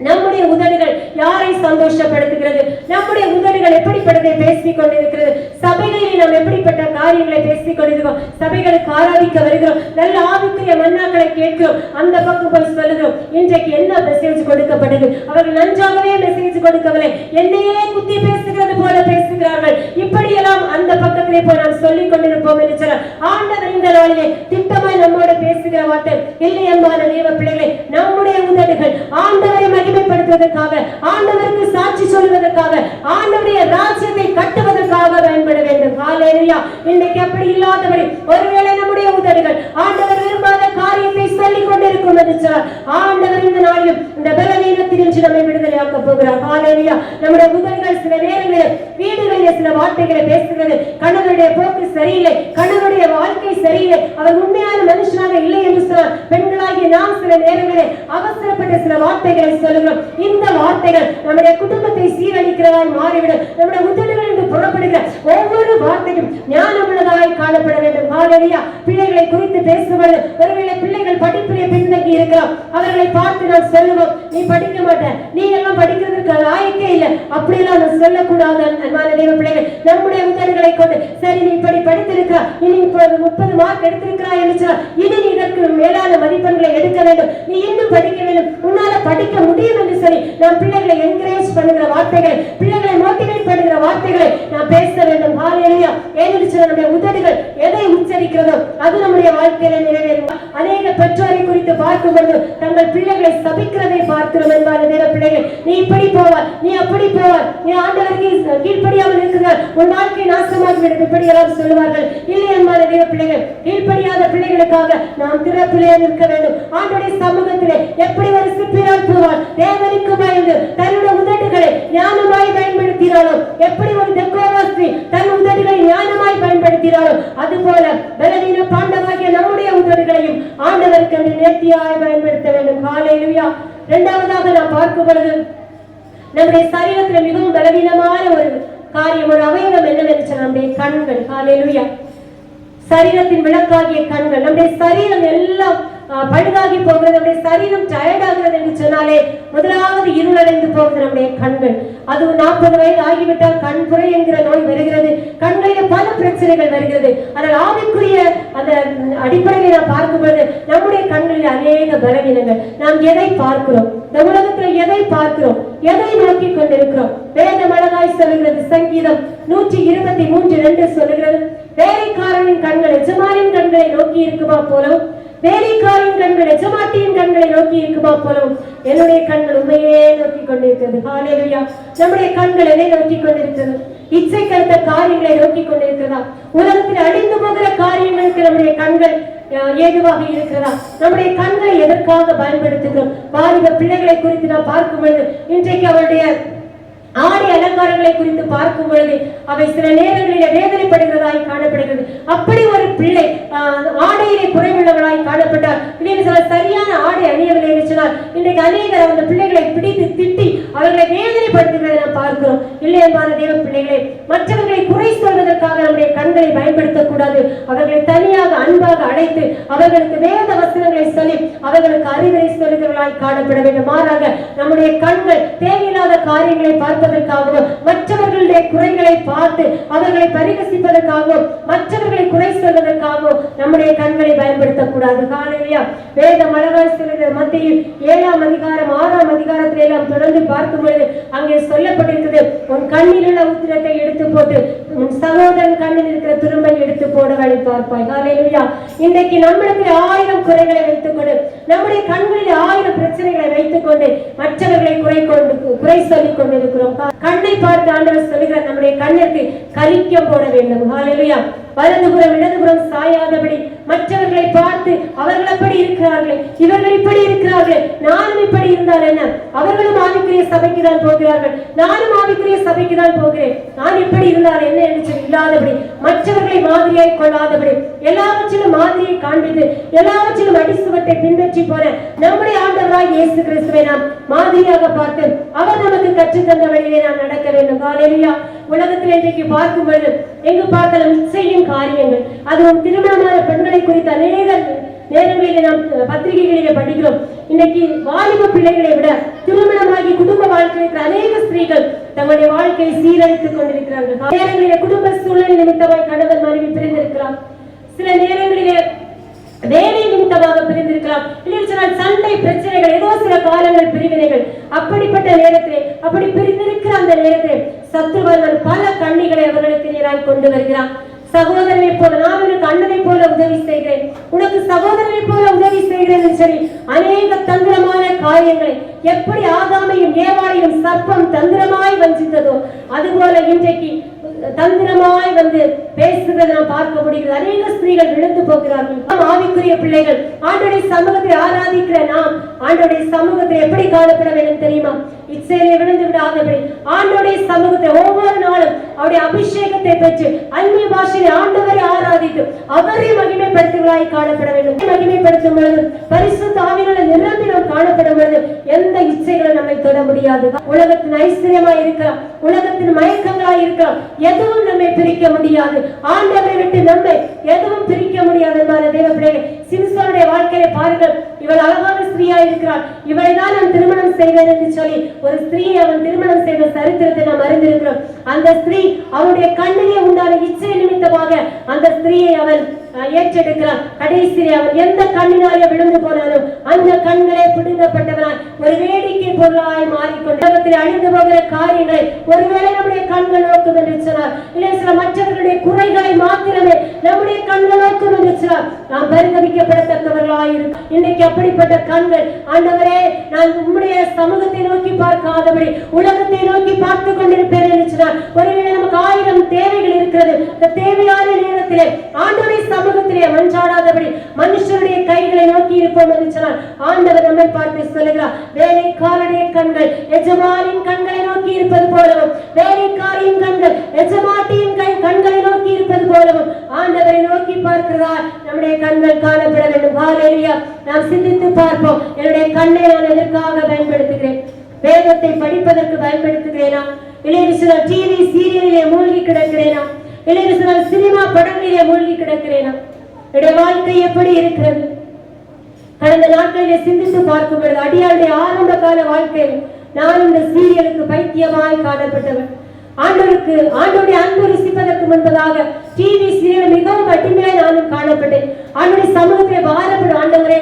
S1: நம்முடைய உதடுகள் யாரை சந்தோஷப்படுத்துகிறது? நம்முடைய உதடுகள் எப்படிப்பட்டதை பேசிக் கொண்டிருக்கிறது? சபைகளில் நாம் எப்படிப்பட்ட காரியங்களை பேசிக் கொண்டிருக்கிறோம்? சபைகளுக்கு ஆராதிக்க வருகிறோம், நல்ல ஆவிக்குரிய மன்னாக்களை கேட்கிறோம், அந்த பக்கம் போய் சொல்லுகிறோம் இன்றைக்கு என்ன மெசேஜ் கொடுக்கப்பட்டது. அவர்கள் நன்றாகவே மெசேஜ் கொடுக்கவில்லை, என்னையே குத்தி பேசுகிறது போல பேசுகிறார்கள். இப்படியெல்லாம் அந்த பக்கத்திலே போய் நாம் சொல்லிக் கொண்டிருப்போம் என்று சொல்ல ஆண்டவர் இந்த நாளிலே திட்டமாய் நம்மோடு பேசுகிற வார்த்தை இல்லை என்பான தேவ பிள்ளைகளை, நம்முடைய உதடுகள் ஆண்டவரை மகிமைப்படுத்துவதற்காக, ஆண்டவருக்கு சாட்சி சொல்வதற்காக, ஆண்டவருடைய ராஜ்யத்தை கட்டுவதற்காக பயன்பட வேண்டும். ஹல்லேலூயா. இன்றைக்கு அப்படி இல்லாதபடி ஒருவேளை நம்முடைய உதடுகள் ஆண்டவர் விரும்பாத காரியத்தை சொல்லிக் கொண்டிருக்கும் என்று சொன்னார். ஆண்டவர் இந்த நாளிலும் இந்த பலவீனத்திலிருந்து நம்மை விடுதலையாக்க போகிறார். ஹல்லேலூயா. நம்முடைய உதடுகள் சில நேரங்களில் வீடுகளில் சில வார்த்தைகளை பேசுகிறது. கணவனுடைய போக்கு சரியில்லை, கணவனுடைய வாழ்க்கை சரியில்லை, அவர் உண்மையான மனுஷனாக இல்லை என்று சொன்னார். பெண்களாகிய நாம் சில நேரங்களில் அவசரப்பட்ட சில வார்த்தைகளை சொல்லுகிறோம். இந்த வார்த்தைகள் நம்முடைய குடும்பத்தை சீரழிக்கிறதாய் மாறிவிடும். நம்முடைய உதடுகளிலிருந்து புறப்படுகிற ஒவ்வொரு வார்த்தையும் ஞானமுள்ளதாய் காணப்பட வேண்டும். ஹல்லேலூயா. பிள்ளைகளை குறித்து பேசுவது, ஒருவேளை பிள்ளைகள் படிப்பிலே பின்தங்கி இருக்கிறோம், அவர்களை பார்த்து நான் சொல்லுவோம், நீ படிக்க மாட்டேன், நீ எல்லாம் படிக்கிறதுக்கு லாயக்கே இல்லை, அப்படியெல்லாம் நான் சொல்லக்கூடாது. அன்பான தேவ பிள்ளைகள், நம்முடைய உதடுகளை கொண்டு சரி நீ இப்படி படித்திருக்கிறாய், இனி இப்பொழுது 30 மார்க் எடுத்திருக்கிறாய் என்று சொன்னால் இனி நீ இதற்கு மேலான மதிப்பெண்களை எடுக்க வேண்டும், நீ இன்னும் படிக்க வேண்டும், உன்னால படிக்க முடியும் என்று சொல்லி நாம் பிள்ளைகளை என்கரேஜ் பண்ணுகிற வார்த்தைகளை, பிள்ளைகளை மோட்டிவேட் பண்ணுகிற வார்த்தைகளை நாம் பேச வேண்டும். ஹல்லேலூயா. ஏனென்று நம்முடைய உதடுகள் எதை உச்சரிக்கிறதோ அது நம்முடைய வாழ்க்கையில நிறைவேறும். அநேக பெற்றோரை குறித்து பார்க்கும்போது தங்கள் பிள்ளைகளை சபிக்கிறதை பார்க்கிறோம். என்பான தேவ பிள்ளைகள், நீ இப்படி போவார், நீ அப்படி போவார், நீ ஆண்டவருக்கு கீழ்ப்படியாமல் இருக்கிறார், உன் வாழ்க்கை நாசமாகிவிடும், இப்படி எல்லாம் சொல்லுவார்கள். இல்லை என்பான தேவ பிள்ளைகள், கீழ்ப்படியாத பிள்ளைகளுக்காக நாம் திறப்பிலே நிற்க வேண்டும். ஆண்டவருடைய சமூகத்திலே எப்படி ஒரு சிப்பிரால் போவார் தேவனுக்கு பயந்து தன்னுடைய உதடுகளை ஞானமாய் பயன்படுத்தினாலோ, எப்படி ஒரு தெக்கோவாஸ்திரி தன் உதடுகளை ஞானமாய் பயன்படுத்தினாலோ, அதுபோல பலவீன பாண்டவாகிய நம்முடைய உதடுகளையும் ஆண்டவருக்கு நேர்த்தியாய் பயன்படுத்த வேண்டும். ஹல்லேலூயா. இரண்டாவதாக நாம் பார்க்கும் பொழுது நம்முடைய சரீரத்தில் மிகவும் பலவீனமான ஒரு காரியம், ஒரு அவயவம் என்னவென்று நம்முடைய கண்கள். ஹல்லேலூயா. சரீரத்தின் விளக்காகிய கண்கள். நம்முடைய சரீரம் எல்லாம் பழுதாகி போகிறது, நம்முடைய சரீரம் டயர்ட் ஆகிறது என்று சொன்னாலே முதலாவது இருளடைந்து போகிறது நம்முடைய கண்கள். அது 40 வயது ஆகிவிட்டால் கண் புரை என்கிற நோய் வருகிறது, கண்களில் பல பிரச்சனைகள் வருகிறது. ஆனால் ஆவிக்குரிய அந்த அடிப்படையில் நாம் பார்க்கும்போது நம்முடைய கண்களில் அநேக பலவீனங்கள். நாம் எதை பார்க்கிறோம், இந்த உலகத்தில் எதை பார்க்கிறோம், எதை நோக்கி கொண்டிருக்கிறோம்? வேதம் அழகாய் சொல்லுகிறது. சங்கீதம் 123:2 சொல்லுகிறது, வேலைக்காரனின் கண்கள் எஜமானின் கண்களை நோக்கி இருக்குமா போலவும், வேலைக்காரின் கண்கள் எஜமாட்டியின் கண்களை நோக்கி இருக்குமா போலவும் என்னுடைய கண்கள் உண்மையே நோக்கி கொண்டிருக்கிறது. ஹல்லேலூயா. நம்முடைய கண்கள் எதை நோக்கி கொண்டிருக்கிறது? இச்சை கருத்த காரியங்களை நோக்கி கொண்டிருக்கிறதா? உலகத்தில் அழிந்து போகிற காரியங்களுக்கு நம்முடைய கண்கள் ஏதுவாக இருக்கிறதா? நம்முடைய கண்களை எதற்காக பயன்படுத்துகிறோம்? வாலிப பிள்ளைகளை குறித்து நாம் பார்க்கும் பொழுது இன்றைக்கு அவருடைய ஆடை அலங்காரங்களை குறித்து பார்க்கும் பொழுது அவை சில நேரங்களில் வேதனைப்படுகிறதாய் காணப்படுகிறது. அப்படி ஒரு பிள்ளை ஆடையிலே குறைவுள்ளவர்களாய் காணப்பட்டார். சரியான ஆடை அணியவில்லை என்று சொன்னால் இன்றைக்கு அநேகர் அந்த பிள்ளைகளை பிடித்து திட்டி அவர்களை வேதனைப்படுத்த அடிமைப்படுத்துகிறதை நாம் பார்க்கிறோம். இல்லையென்பான தேவ பிள்ளைகளே, மற்றவர்களை குறை சொல்வதற்காக நம்முடைய கண்களை பயன்படுத்தக்கூடாது. அவர்களை தனியாக அன்பாக அழைத்து அவர்களுக்கு வேத வசனங்களை சொல்லி அவர்களுக்கு அறிவுரை சொல்லுகிறவர்களாய் காணப்பட வேண்டும். மாறாக நம்முடைய கண்கள் தேவையில்லாத காரியங்களை பார்ப்பதற்காகவும் மற்றவர்களுடைய குறைகளை பார்த்து அவர்களை பரிகசிப்பதற்காகவும் மற்றவர்களை குறை சொல்வதற்காகவும் நம்முடைய கண்களை பயன்படுத்தக்கூடாது. ஹல்லேலூயா. வேதம் அழகாய் சொல்லுகிறது. மத்தேயு 7ஆம் அதிகாரம் 6ஆம் அதிகாரத்திலே நாம் தொடர்ந்து பார்க்கும் பொழுது அங்கே சொல்லப்பட்டிருக்கிறது, உன் கண்ணில் உள்ள உத்திரத்தை எடுத்து போட்டு உன் சகோதரன் கண்ணில் இருக்கிற துரும்பை எடுத்து போட வழி பார்ப்பாய். ஹல்லேலூயா. இன்றைக்கு நம்மிடத்தில் 1000 குறைகளை வைத்துக் கொண்டு நம்முடைய கண்களில் 1000 பிரச்சனைகளை வைத்துக் கொண்டு மற்றவர்களை குறை சொல்லிக் கொண்டிருக்கிறோம். கண்ணை பார்த்து ஆண்டவர் சொல்லுகிறார், நம்முடைய கண்ணிற்கு கலிக்கம் போட வேண்டும். ஹல்லேலூயா. வலதுபுறம் இடதுபுறம் சாயாதபடி மற்றவர்களை பார்த்து அவர்கள் அப்படி இருக்கிறார்கள், இவர்கள் இப்படி இருக்கிறார்கள், நானும் இப்படி இருந்தால் என்ன, அவர்களும் ஆவிக்குரிய சபைக்கு தான் போகிறார்கள், நானும் ஆவிக்குரிய சபைக்கு தான் போகிறேன், நான் இப்படி இருந்தால் என்ன என்று சொல்லி இல்லாதபடி மற்றவர்களை மாதிரியாய் கொள்ளாதபடி எல்லாவற்றிலும் மாதிரியை காண்பித்து எல்லாவற்றிலும் அடிசுவத்தை பின்பற்றி போன நம்முடைய ஆண்டவராய் இயேசு கிறிஸ்துவை நாம் மாதிரியாக பார்த்து அவர் நமக்கு கற்றுத் தந்த வழியிலே நாம் நடக்க வேண்டும். ஹல்லேலூயா. உலகத்தில் இன்றைக்கு பார்க்கும் பொழுது எங்கு பார்த்தாலும் இச்சையின் காரியங்கள், அதுவும் திருமணமான பெண்களை குறித்த அநேக நேரங்களிலே நாம் பத்திரிகைகளிலே படிக்கிறோம். இன்னைக்கு வாலிப பிள்ளைகளை விட திருமணமாகி குடும்ப வாழ்க்கையில் இருக்கிற அநேக ஸ்திரீகள் தங்களுடைய வாழ்க்கையை சீரழித்துக் கொண்டிருக்கிறார்கள். நேரங்களிலே குடும்ப சூழ்நிலை நிமித்தமாய் கணவன் மனைவி பிரிந்திருக்கலாம், சில நேரங்களிலே வேலை நிமித்தமாக பிரிந்திருக்கலாம், இல்லைன்னு சண்டை பிரச்சனைகள், ஏதோ சில காலங்கள் பிரிவினைகள். அப்படிப்பட்ட நேரத்திலே அப்படி பிரிந்திருக்கிற அந்த நேரத்திலே சத்துருவர்கள் பல கண்ணிகளை அவர்களுக்கு நேராக கொண்டு வருகிறான். சகோதரனை போல நான் உனக்கு அண்ணனை போல உதவி செய்கிறேன், உனக்கு சகோதரனை போல உதவி செய்கிறேன் சரி அநேக தந்திரமான காரியங்களை எப்படி ஆதாமையும் ஏவாளையும் சர்ப்பம் தந்திரமாய் வஞ்சித்ததோ அதுபோல இன்றைக்கு தந்திரமாய் வந்து பேசுகிறதை நாம் பார்க்க முடிகிறது. அநேக ஸ்திரீகள் விழுந்து போகிறார்கள். ஆவிக்குரிய பிள்ளைகள் ஆண்டவருடைய சமூகத்தை ஆராதிக்கிற நாம் ஆண்டவருடைய சமூகத்தை எப்படி காணப்பட வேண்டும் தெரியுமா? இச்சையிலே விழுந்து விடாதபடி ஆண்டவருடைய சமூகத்தை ஒவ்வொரு நாளும் அவருடைய அபிஷேகத்தை பெற்று அந்நிய பாஷையை ஆண்டவரை ஆராதித்து அவரை மகிமைப்படுத்துவதாய் காணப்பட வேண்டும். மகிமைப்படுத்தும் பொழுது பரிசுத்த ஆவியினாலே நிரம்பி நாம் காணப்படும் பொழுது எந்த இச்சைகளும் நம்மை தொட முடியாது. உலகத்தின் ஐஸ்வர்யமாய் இருக்கலாம், உலகத்தின் மயக்கங்களாய் இருக்கலாம், எதுவும் நம்மை பிரிக்க முடியாது. ஆண்டவரை விட்டு நம்மை எதுவும் பிரிக்க முடியாது. தேவ பிள்ளைகளே, சிம்சோனுடைய வாழ்க்கையை பாருங்கள். இவள் அழகான ஸ்திரீயா இருக்கிறாள், இவளை தான் நான் திருமணம் செய்வேன் என்று சொல்லி ஒரு ஸ்திரீயை அவன் திருமணம் செய்த சரித்திரத்தை நாம் அறிந்திருக்கிறோம். அந்த ஸ்திரீ அவனுடைய கண்ணிலே உண்டான இச்சை நிமித்தமாக அந்த ஸ்திரீயை அவன் ஏற்றெடுக்கிறான். கடைசியிலே அவன் எந்த கண்ணினாலே விழுந்து போனாலும் அந்த கண்களே பிடுங்கப்பட்டவனாய் ஒரு வேடிக்கை பொருளாய் மாறிக்கொண்டு அழிந்து போகிற காரியங்களை ஒருவேளை நம்முடைய கண்கள் நோக்கும் என்று சொன்னார். இல்லை சில மற்றவர்களுடைய குறைகளை மாத்திரமே நம்முடைய கண்கள் நோக்கும் என்று சொன்னார். நாம் பரிதவிக்கப்படத்தக்கவர்களாய் இருக்கும். இன்னைக்கு அப்படிப்பட்ட கண்கள் ஆண்டவரே நான் உம்முடைய சமூகத்தை நோக்கி பார்க்காதபடி உலகத்தை நோக்கி பார்த்து கொண்டிருப்பேன் என்று சொன்னார். ஒருவேளை நமக்கு 1000 தேவைகள் இருக்கிறது. இந்த தேவையான நேரத்திலே ஆண்டவருடைய சமூகத்திலே மன்றாடாதபடி மனுஷருடைய கைகளை நோக்கி இருப்போம் என்று சொன்னார். ஆண்டவர் நம்மை பார்த்து சொல்லுகிறார், வேலைக்காரனுடைய கண்கள் எஜமானின் கண்களை நோக்கி இருப்பது போலவும் வேலைக்காரியின் கண்கள் எஜமாட்டியின் கண்களை நோக்கி இருப்பது போலவும் ஆண்டவரை நோக்கி பார்க்கிறதா நம்முடைய கண்கள் காணப்பட வேண்டும். ஹல்லேலூயா. நாம் சிந்தித்து பார்ப்போம், என்னுடைய கண்ணை நான் எதற்காக பயன்படுத்துகிறேன்? வேதத்தை படிப்பதற்கு பயன்படுத்துகிறேனா? இல்லை டிவி சீரியலிலே மூழ்கி கிடக்கிறேனா? இல்லை சினிமா படங்களிலே மூழ்கி கிடக்கிறேனா? என்னுடைய வாழ்க்கை எப்படி இருக்கிறது? கடந்த நாட்களிலே சிந்தித்து பார்க்கும் பொழுது அடியாளுடைய ஆரம்ப கால வாழ்க்கையில் நான் இந்த சீரியலுக்கு பைத்தியமாய் காணப்பட்டவன். ஆண்டவருடைய அன்பு ருசிப்பதற்கு முன்பதாக டிவி சீரியல் மிகவும் அடிமையாய் நானும் காணப்பட்டேன். ஆண்டவருடைய சமூகத்திலே பாரப்படும் ஆண்டவரே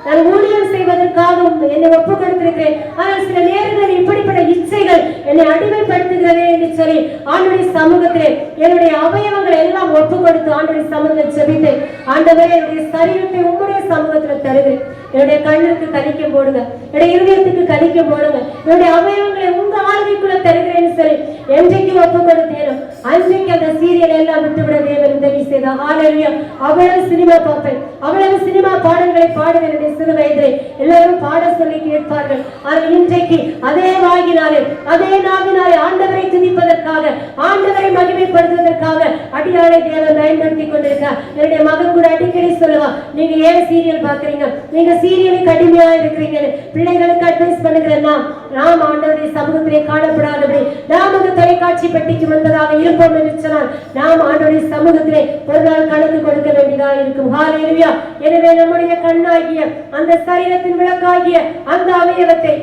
S1: நான் ஊழியம் செய்வதற்காக என்னை ஒப்புக் கொடுத்திருக்கிறேன், ஆனால் சில நேரங்களில் இப்படிப்பட்ட இச்சைகள் என்னை அடிமைப்படுத்துகிறதே என்று சொல்லி ஆண்டவருடைய சமூகத்திலே என்னுடைய அவயவங்களை எல்லாம் ஒப்புக் கொடுத்து ஆண்டவருடைய சமூகத்தில் ஜெபித்து ஆண்டவரே என்னுடைய சரீரத்தை உம்முடைய சமூகத்தில் தருகிறேன். என்னுடைய கண்ணுக்கு கலிக்கம் போடுங்க, என்னுடைய இருதயத்துக்கு கலிக்கம் போடுங்க, என்னுடைய அவயவங்களை உங்க ஆளுகைக்குள்ள தருகிறேன்னு சொல்லி என்றைக்கு ஒப்பு கொடுத்தேனோ அன்றைக்கு அந்த சீரியல் எல்லாம் விட்டுவிட தேவன் உதவி செய்தார். ஹalleluya. அவ்வளவு சினிமா பார்ப்பேன், அவ்வளவு சினிமா பாடல்களை பாடுவேன் என்று சிறு வயதிலே எல்லாரும் பாட சொல்லி கேட்பார்கள். ஆனால் இன்றைக்கு அதே வாயினாலே அதே நாவினாலே ஆண்டவரை துதிப்பதற்காக ஆண்டவரை மகிமைப்படுத்துவதற்காக அடியாளை தேவன் பயன்படுத்தி கொண்டிருக்கிறார். என்னுடைய மகன் கூட அடிக்கடி சொல்லுவான், நீங்க ஏன் சீரியல் பாக்குறீங்க, நீங்க சீரியலுக்கு அடிமையா இருக்கிறீங்க. பிள்ளைகளுக்கு அட்வைஸ் பண்ணுகிறேன்னா நாம் ஆண்டவருடைய சமூகத்திலே காணப்படாதபடி நாம் அந்த தொலைக்காட்சி பெட்டிக்கு வந்ததாக இருப்போம் என்று சொன்னால் நாம் ஆண்டவருடைய சமூகத்திலே ஒரு நாள் கலந்து கொடுக்க வேண்டியதாக இருக்கும். ஹalleluya. எனவே நம்முடைய கண்ணாகிய அந்த சரீரத்தின் விளக்காகிய அந்த அவயவத்தை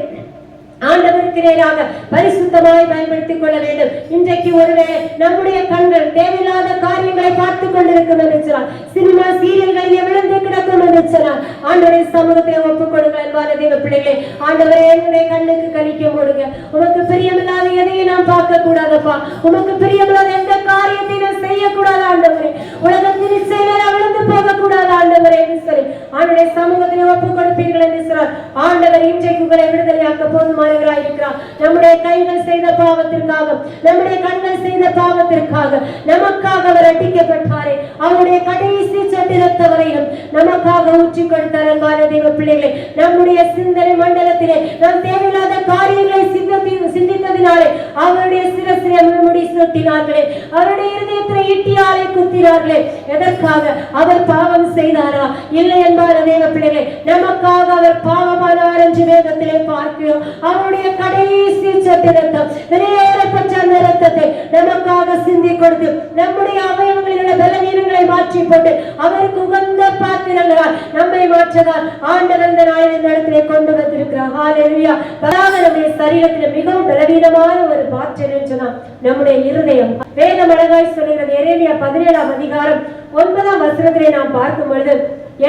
S1: ஆண்டவருக்கு நேராக பரிசுத்தமாய் பயன்படுத்திக் கொள்ள வேண்டும். இன்றைக்கு ஒருவேளை நம்முடைய கண்கள் தேவையில்லாத காரியங்களை பார்த்துக் கொண்டிருக்கும் என்று சொன்னால், சினிமா சீரியல்களில் விழுந்து கிடக்கும் என்று சொன்னால், ஆண்டவருடைய சமூகத்தை ஒப்புக் கொடுங்கள் என்பான தேவ பிள்ளைகளே. ஆண்டவரே, என்னுடைய கண்ணுக்கு கழிக்க போடுங்க. உமக்கு பிரியமில்லாத எதையும் நாம் பார்க்க கூடாதப்பா. உமக்கு பிரியமில்லாத எந்த காரியத்தை நாம் செய்யக்கூடாது ஆண்டவரே. உலகத்தின் செயலால் விழுந்து போக கூடாது ஆண்டவரே என்று சொல்லி ஆண்டவருடைய சமூகத்திலே ஒப்புக் கொடுப்பீர்கள் என்று சொன்னால், ஆண்டவர் இன்றைக்கு உங்களை விடுதலையாக்க போதுமா இருக்கிறார். நம்முடைய கைகள் செய்த பாவத்திற்காக, நம்முடைய கண்கள் செய்த பாவத்திற்காக நமக்காக அவர் அடிக்கப்பட்டாரே. அவருடைய கடைசி சொட்டு இரத்த வரையிலும் நமக்காக ஊற்றி கொடுத்தார் என்பான தெய்வ பிள்ளைகளே. நம்முடைய சிந்தனை மண்டலத்திலே நாம் தேவையில்லாத காரியங்களை சிந்தித்ததினாலே அவருடைய சிரசிலே முடி சுட்டினார்களே, அவருடைய இருதயத்திலே ஈட்டியாலே குத்தினார்களே. எதற்காக? அவர் பாவம் செய்தாரா? இல்லை என்பான தெய்வ பிள்ளைகளே. நமக்காக அவர் பாவமானார் என்று வேதத்திலே பார்க்கிறோம். அவருடைய கடைசி சொட்டு ரத்தம், நிறைவேறப்பட்ட அந்த ரத்தத்தை நமக்காக சிந்தி கொடுத்து நம்முடைய அவயவங்களில் உள்ள பலவீனங்களை மாற்றி போட்டு அவருக்கு உகந்த பாத்திரங்களால் நம்மை மாற்றதால் ஆண்டவர் இந்த நாளில் இந்த இடத்திலே கொண்டு வந்திருக்கிறார். ஹalleluya. நம்முடைய சரீரத்தில் மிகவும் பலவீனமான ஒரு பாத்திரம் என்றால் நம்முடைய இருதயம். வேதம் அழகாய் சொல்கிறது. எரேமியா 17ஆம் அதிகாரம் 9ஆம் வசனத்திலே நாம் பார்க்கும் பொழுது,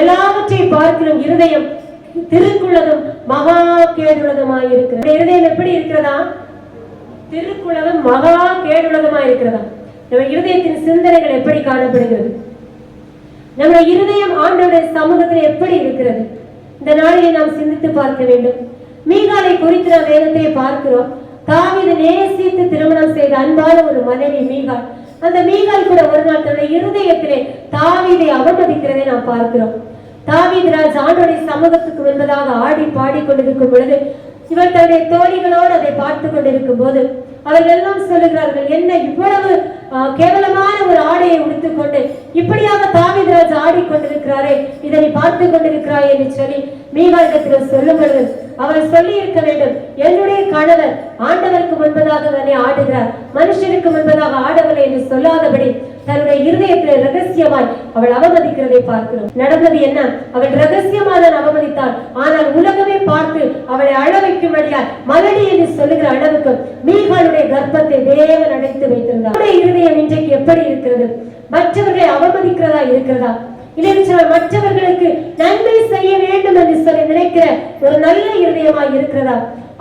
S1: எல்லாவற்றை பார்க்கிறோம் இருதயம் திருக்குள்ளதும் மகா கேடுள்ளதுமாய் இருக்கிறது. இருதயம் எப்படி இருக்கிறதா? திருக்குள்ளதும் மகா கேடுள்ளதுமாய் இருக்கிறதா? நம்ம இருதயத்தின் சிந்தனைகள் எப்படி காணப்படுகிறது? நம்முடைய இருதயம் ஆண்டவருடைய சமூகத்தில் எப்படி இருக்கிறது? இந்த நாளிலே நாம் சிந்தித்து பார்க்க வேண்டும். மீகாலை குறித்து நாம் வேதத்தை பார்க்கிறோம். தாவீது நேசித்து திருமணம் செய்த அன்பான ஒரு மனைவி மீகால். அந்த மீகால் கூட ஒரு நாள் தன்னுடைய இருதயத்திலே தாவீதை அவமதிக்கிறதை நாம் பார்க்கிறோம். தாவீது ராஜா ஆண்டவருடைய சமூகத்துக்கு வந்ததாக ஆடி பாடி கொண்டிருக்கும் பொழுது இவர் தன்னுடைய தோழிகளோடு அதை பார்த்து கொண்டிருக்கும் போது அவர்கள் எல்லாம் சொல்லுகிறார்கள், என்ன இவ்வளவு கேவலமான ஒரு ஆடையை உடுத்துக் கொண்டு இப்படியாக தாவீது ராஜா ஆடிக்கொண்டிருக்கிறாரே, இதனை பார்த்து கொண்டிருக்கிறாய் என்று சொல்லி மீகாலிடத்தில் சொல்லும் பொழுது அவர் சொல்லி இருக்க வேண்டும், என்னுடைய கணவர் ஆண்டவருக்கு முன்பதாக தானே ஆடுகிறார், மனுஷனுக்கு முன்பதாக ஆடவில்லை என்று சொல்லாதபடி தன்னுடைய இருதயத்தில் ரகசியமாய் அவள் அவமதிக்கிறதை பார்க்கிறோம். நடந்தது என்ன? அவள் ரகசியமாக அவமதித்தாள். ஆனால் உலகமே பார்த்து அவளை அழ வைக்கும்படியால் மலடி என்று சொல்லுகிற அளவுக்கு மீகாலுடைய கர்ப்பத்தை தேவன் அடைத்து வைத்திருந்தார். இருதயம் இன்றைக்கு எப்படி இருக்கிறது? மற்றவர்களை அவமதிக்கிறதா இருக்கிறதா? இல்லை மற்றவர்களுக்கு நன்மை செய்ய வேண்டும் என்று சொல்லி நினைக்கிற ஒரு நல்ல இருதயமாய் இருக்கிறதா?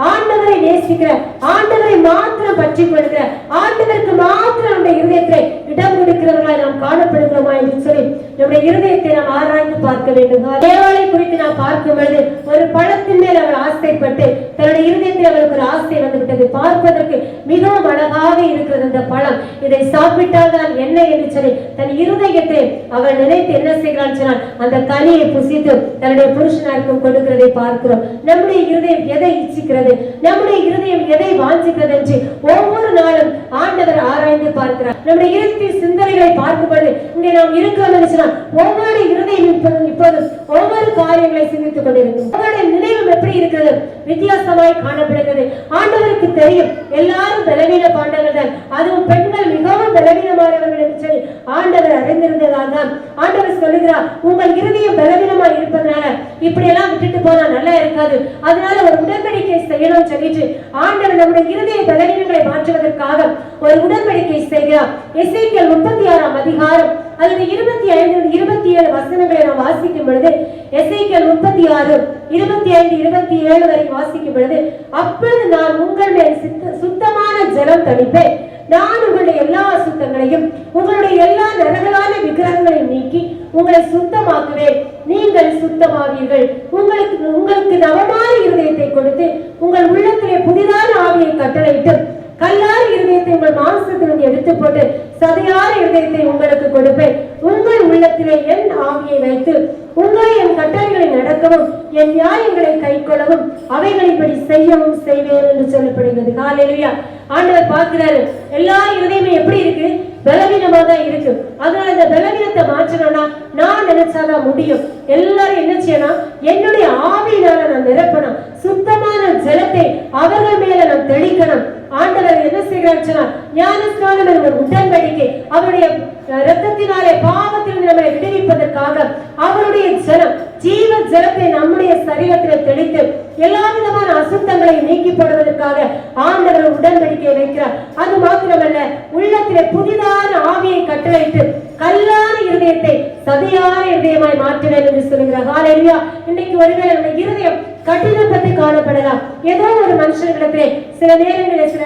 S1: ஆண்டவரை நேசிக்கிற, ஆண்டவரை மாத்திரம் பற்றி கொள்கிற, ஆண்டவருக்கு மாத்திரம் நம்முடைய இருதயத்தை இடம் கொடுக்கிறவர்களாய் நாம் காணப்படுகிறோமா என்று சொல்லி நம்முடைய இருதயத்தை நாம் ஆராய்ந்து பார்க்க வேண்டும். தேவாலை குறித்து நாம் பார்க்கும் பொழுது ஒரு பழத்தின் மேல் அவர் ஆசைப்பட்டு தன்னுடைய இருதயத்தில் அவருக்கு ஒரு ஆசை வந்துவிட்டது. பார்ப்பதற்கு மிகவும் அழகாக இருக்கிறது அந்த பழம், இதை சாப்பிட்டால் தான் என்ன என்று சொல்லி தன் இருதயத்தை அவர் நினைத்து என்ன செய்கிறான் சொன்னால் அந்த கனியை புசித்து தன்னுடைய புருஷனாருக்கும் கொடுக்கிறதை பார்க்கிறோம். நம்முடைய இருதயம் எதை இச்சிக்கிறது, நம்முடைய இருதயம் எதை வாஞ்சிக்கிறது என்று ஒவ்வொரு நாளும் ஆண்டவர் ஆராய்ந்து பார்க்கிறார். நம்முடைய இருதயத்தின் சிந்தனைகளை பார்க்கும்போது இங்கே நாம் இருக்கிறோம் என்று சொன்னால் ஒவ்வொரு இருதயம் இப்போது ஒவ்வொரு காரியங்களை சிந்தித்துக் கொண்டிருக்கும். ஒவ்வொரு நினைவும் எப்படி இருக்கிறது? வித்தியாசமாய் காணப்படுகிறது. ஆண்டவருக்கு தெரியும் எல்லாரும் பலவீன பாண்டவர்கள் தான், அதுவும் பெண்கள் மிகவும் பலவீனமானவர்கள் என்று சொல்லி ஆண்டவர் அறிந்திருந்ததால் தான் ஆண்டவர் சொல்லுகிறார், உங்கள் இருதயம் பலவீனமாய் இருப்பதனால இப்படி எல்லாம் விட்டுட்டு போனா நல்லா இருக்காது, அதனால ஒரு உடன்படிக்கை செய்யணும் சொல்லிட்டு ஆண்டவர் நம்முடைய இருதய பலவீனங்களை மாற்றுவதற்காக ஒரு உடன்படிக்கை செய்கிறார். எசேக்கியேல் 36ஆம் அதிகாரம் அதில் 25-27 வசனங்களை நாம் வாசிக்கும் பொழுது, எசேக்கியேல் 36 25-27 வரை வாசிக்கும் பொழுது, அப்பொழுது நான் உங்கள் மேல் சுத்தமான ஜலம் தெளிப்பேன், நான் உங்களுடைய எல்லா அசுத்தங்களையும் உங்களுடைய எல்லா நரகலான விக்கிரகங்களையும் நீக்கி உங்களை சுத்தமாக்குவேன், நீங்கள் சுத்தமாவீர்கள். உங்களுக்கு நவமான இருதயத்தை கொடுத்து உங்கள் உள்ளத்திலே புதிதான ஆவியை கட்டளையிட்டு கல்லாறு இருதயத்தை இருதயத்தை உங்கள் மாம்சத்திலிருந்து எடுத்து போட்டு சதையான இருதயத்தை உங்களுக்கு கொடுப்பேன். உங்கள் உள்ளத்திலே என் ஆவியை வைத்து உங்களை என் கட்டளைகளை நடக்கவும் என் நியாயங்களை கைக்கொள்ளவும் அவைகளின்படி செய்யவும் செய்வேன் என்று சொல்லப்படுகிறது. ஹல்லேலூயா. ஆண்டவர் பார்க்கிறாரு, எல்லா இருதயமும் எப்படி இருக்கு? பலவீனமா தான் இருக்கு. அதனால இந்த பலவீனத்தை மாற்றணும்னா நான் நினைச்சாதான் முடியும். எல்லாரும் என்ன செய்யணும்? என்னுடைய ஆவியினால நான் நிரப்பணும். சுத்தமான ஜலத்தை அவர்கள் மேல நான் தெளிக்கணும். ஆண்டவர் என்ன செய்கிறார்? ஞானஸ்நானம் என்ற ஒரு உடன்படிக்கை, அவருடைய இரத்தத்தினாலே பாவத்திலிருந்து நம்மை விடுவிப்பதற்காக அவருடைய ஜலம், ஜீவ ஜலத்தை நம்முடைய சரீரத்தில் தெளித்து எல்லா விதமான அசுத்தங்களை நீக்கி போடுவதற்காக ஆண்டவர் உடன்படிக்கை வைக்கிறார். அது மாத்திரமல்ல, உள்ளத்திலே புதிதான ஆவியை கட்டளையிட்டு கல்லான இருதயத்தை சதையான இருதயமாய் மாற்றுவேன் என்று சொல்கிறார். ஹல்லேலூயா. இன்னைக்கு ஒருவேளை நம்முடைய இருதயம் கடினப்பட்டு காணப்படலாம். ஏதோ ஒரு மனுஷனிடத்திலே சில நேரங்களில் சில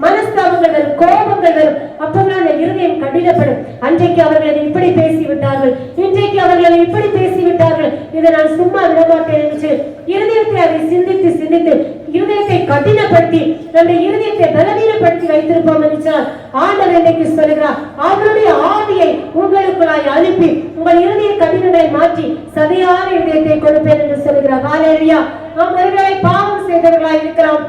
S1: மனஸ்தாபங்கள் வரும், கோபங்கள் வரும். அப்பெல்லாம் அந்த இருதயம் கடினப்படும். அன்றைக்கு அவர்கள் இப்படி பேசிவிட்டார்கள், இன்றைக்கு அவர்கள் இப்படி பேசிவிட்டார்கள், இதை நான் சும்மா விடமாட்டேன் என்று இருதயத்தை அதை சிந்தித்து சிந்தித்து இருதயத்தை கடினப்படுத்தி நம்முடைய இருதயத்தை பலவீனப்படுத்தி வைத்திருப்போம் என்று ஆண்டவர் இன்னைக்கு சொல்கிறார். அவருடைய ஆவியை உங்களுக்குள்ளாய் அனுப்பி உங்கள் இருதய கடினங்களை மாற்றி சதையான இருதயத்தை கொடுப்பேன் என்று சொல்கிறார். ஹல்லேலூயா. நாம் ஒருவேளை பாவம் செய்தவர்களாய் இருக்கிறோம்,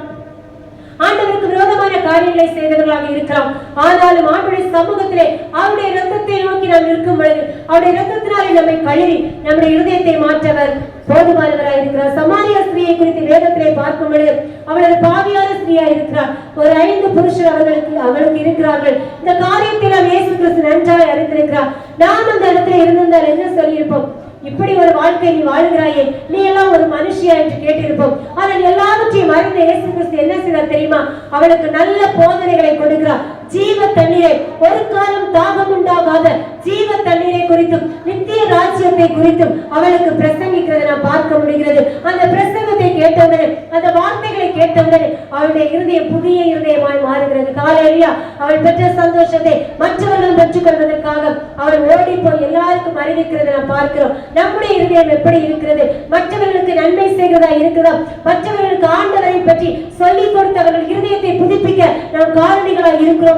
S1: ஆண்டவருக்கு விரோதமான காரியங்களை செய்தவர்களாக இருக்கிறோம். ஆனாலும் ஆண்டுடைய சமூகத்திலே அவருடைய இரத்தத்தை நோக்கி நாம் இருக்கும் பொழுது அவருடைய இரத்தத்தினாலே நம்மை கழுவி நம்முடைய இருதயத்தை மாற்றவர் போதுமானவராக இருக்கிறார். சமாரியா ஸ்திரீயை குறித்து வேதத்திலே பார்க்கும் பொழுது அவள் ஒரு பாவியான ஸ்திரீயா இருக்கிறார். ஒரு 5 புருஷர் அவளுக்கு இருக்கிறார்கள். இந்த காரியத்தை நாம் இயேசு கிறிஸ்து நன்றாக அறிந்திருக்கிறார். நாம் அந்த இடத்துல இருந்திருந்தால் என்ன சொல்லியிருப்போம்? இப்படி ஒரு வாழ்க்கை நீ வாழ்கிறாயே, நீ எல்லாம் ஒரு மனுஷியா என்று கேட்டிருப்போம். ஆனால் எல்லாவற்றையும் அறிந்த இயேசு கிறிஸ்து என்ன செய்தார் தெரியுமா? அவளுக்கு நல்ல போதனைகளை கொடுக்கிறார். ஜீவ தண்ணீரை, ஒரு காலம் தாகம் உண்டாகாத ஜீவ தண்ணீரை குறித்தும் நித்திய ராஜ்யத்தை குறித்தும் அவளுக்கு பிரசங்கிக்கிறதை நாம் பார்க்க முடிகிறது. அந்த பிரசங்கத்தை கேட்டவுடனே, அந்த வார்த்தைகளை கேட்டவுடனே அவளுடைய இருதயம் புதிய இருதயமாய் மாறுகிறது. ஹல்லேலூயா. அவள் பெற்ற சந்தோஷத்தை மற்றவர்கள் பெற்றுக் கொள்வதற்காக அவள் ஓடி போய் எல்லாருக்கும் அறிவிக்கிறதை நாம் பார்க்கிறோம். நம்முடைய இருதயம் எப்படி இருக்கிறது? மற்றவர்களுக்கு நன்மை செய்கிறதா இருக்கிறதா? மற்றவர்களுக்கு ஆண்டவரை பற்றி சொல்லிக் கொடுத்து அவர்கள் இருதயத்தை புதுப்பிக்க நாம் காரணிகளாக இருக்கிறோமா?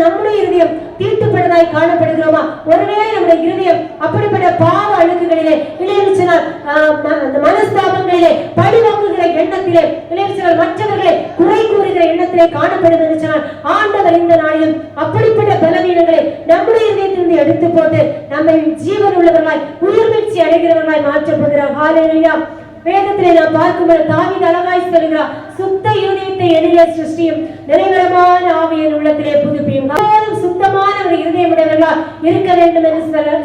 S1: நம்முடைய இருதயம் தீட்டுப்பட்டதாய் காணப்படுகிறோமா? ஒருவேளை நம்முடைய இருதயம் அப்படிப்பட்ட பாவ அழுக்குகளிலே, மனஸ்தாபங்களிலே, பழிவாங்குகிற எண்ணத்திலே, மற்றவர்களை குறை கூறுகிற எண்ணத்திலே காணப்படுகிறது என்று சொன்னால் ஆண்டவர் இந்த நாளிலும் அப்படிப்பட்ட பலவீனங்களை நம்முடைய இதயத்திலிருந்து எடுத்து போட்டு நம்மை ஜீவன் உள்ளவர்களாய் உயிர்மீழ்ச்சி அடைகிறவர்களாய் மாற்றப்படுகிறார். ஹல்லேலூயா. வேதத்திலே நாம் பார்க்கும்போது தாவீது அழகாய் சொல்கிறார், சுத்த இருதயத்தை என்னிலே சிருஷ்டியும் நிறைவரமான ஆவியின் உள்ளத்திலே புதுப்பியும். சுத்தமான ஒரு இருதயம் உடையவர்களா இருக்க வேண்டும் என்று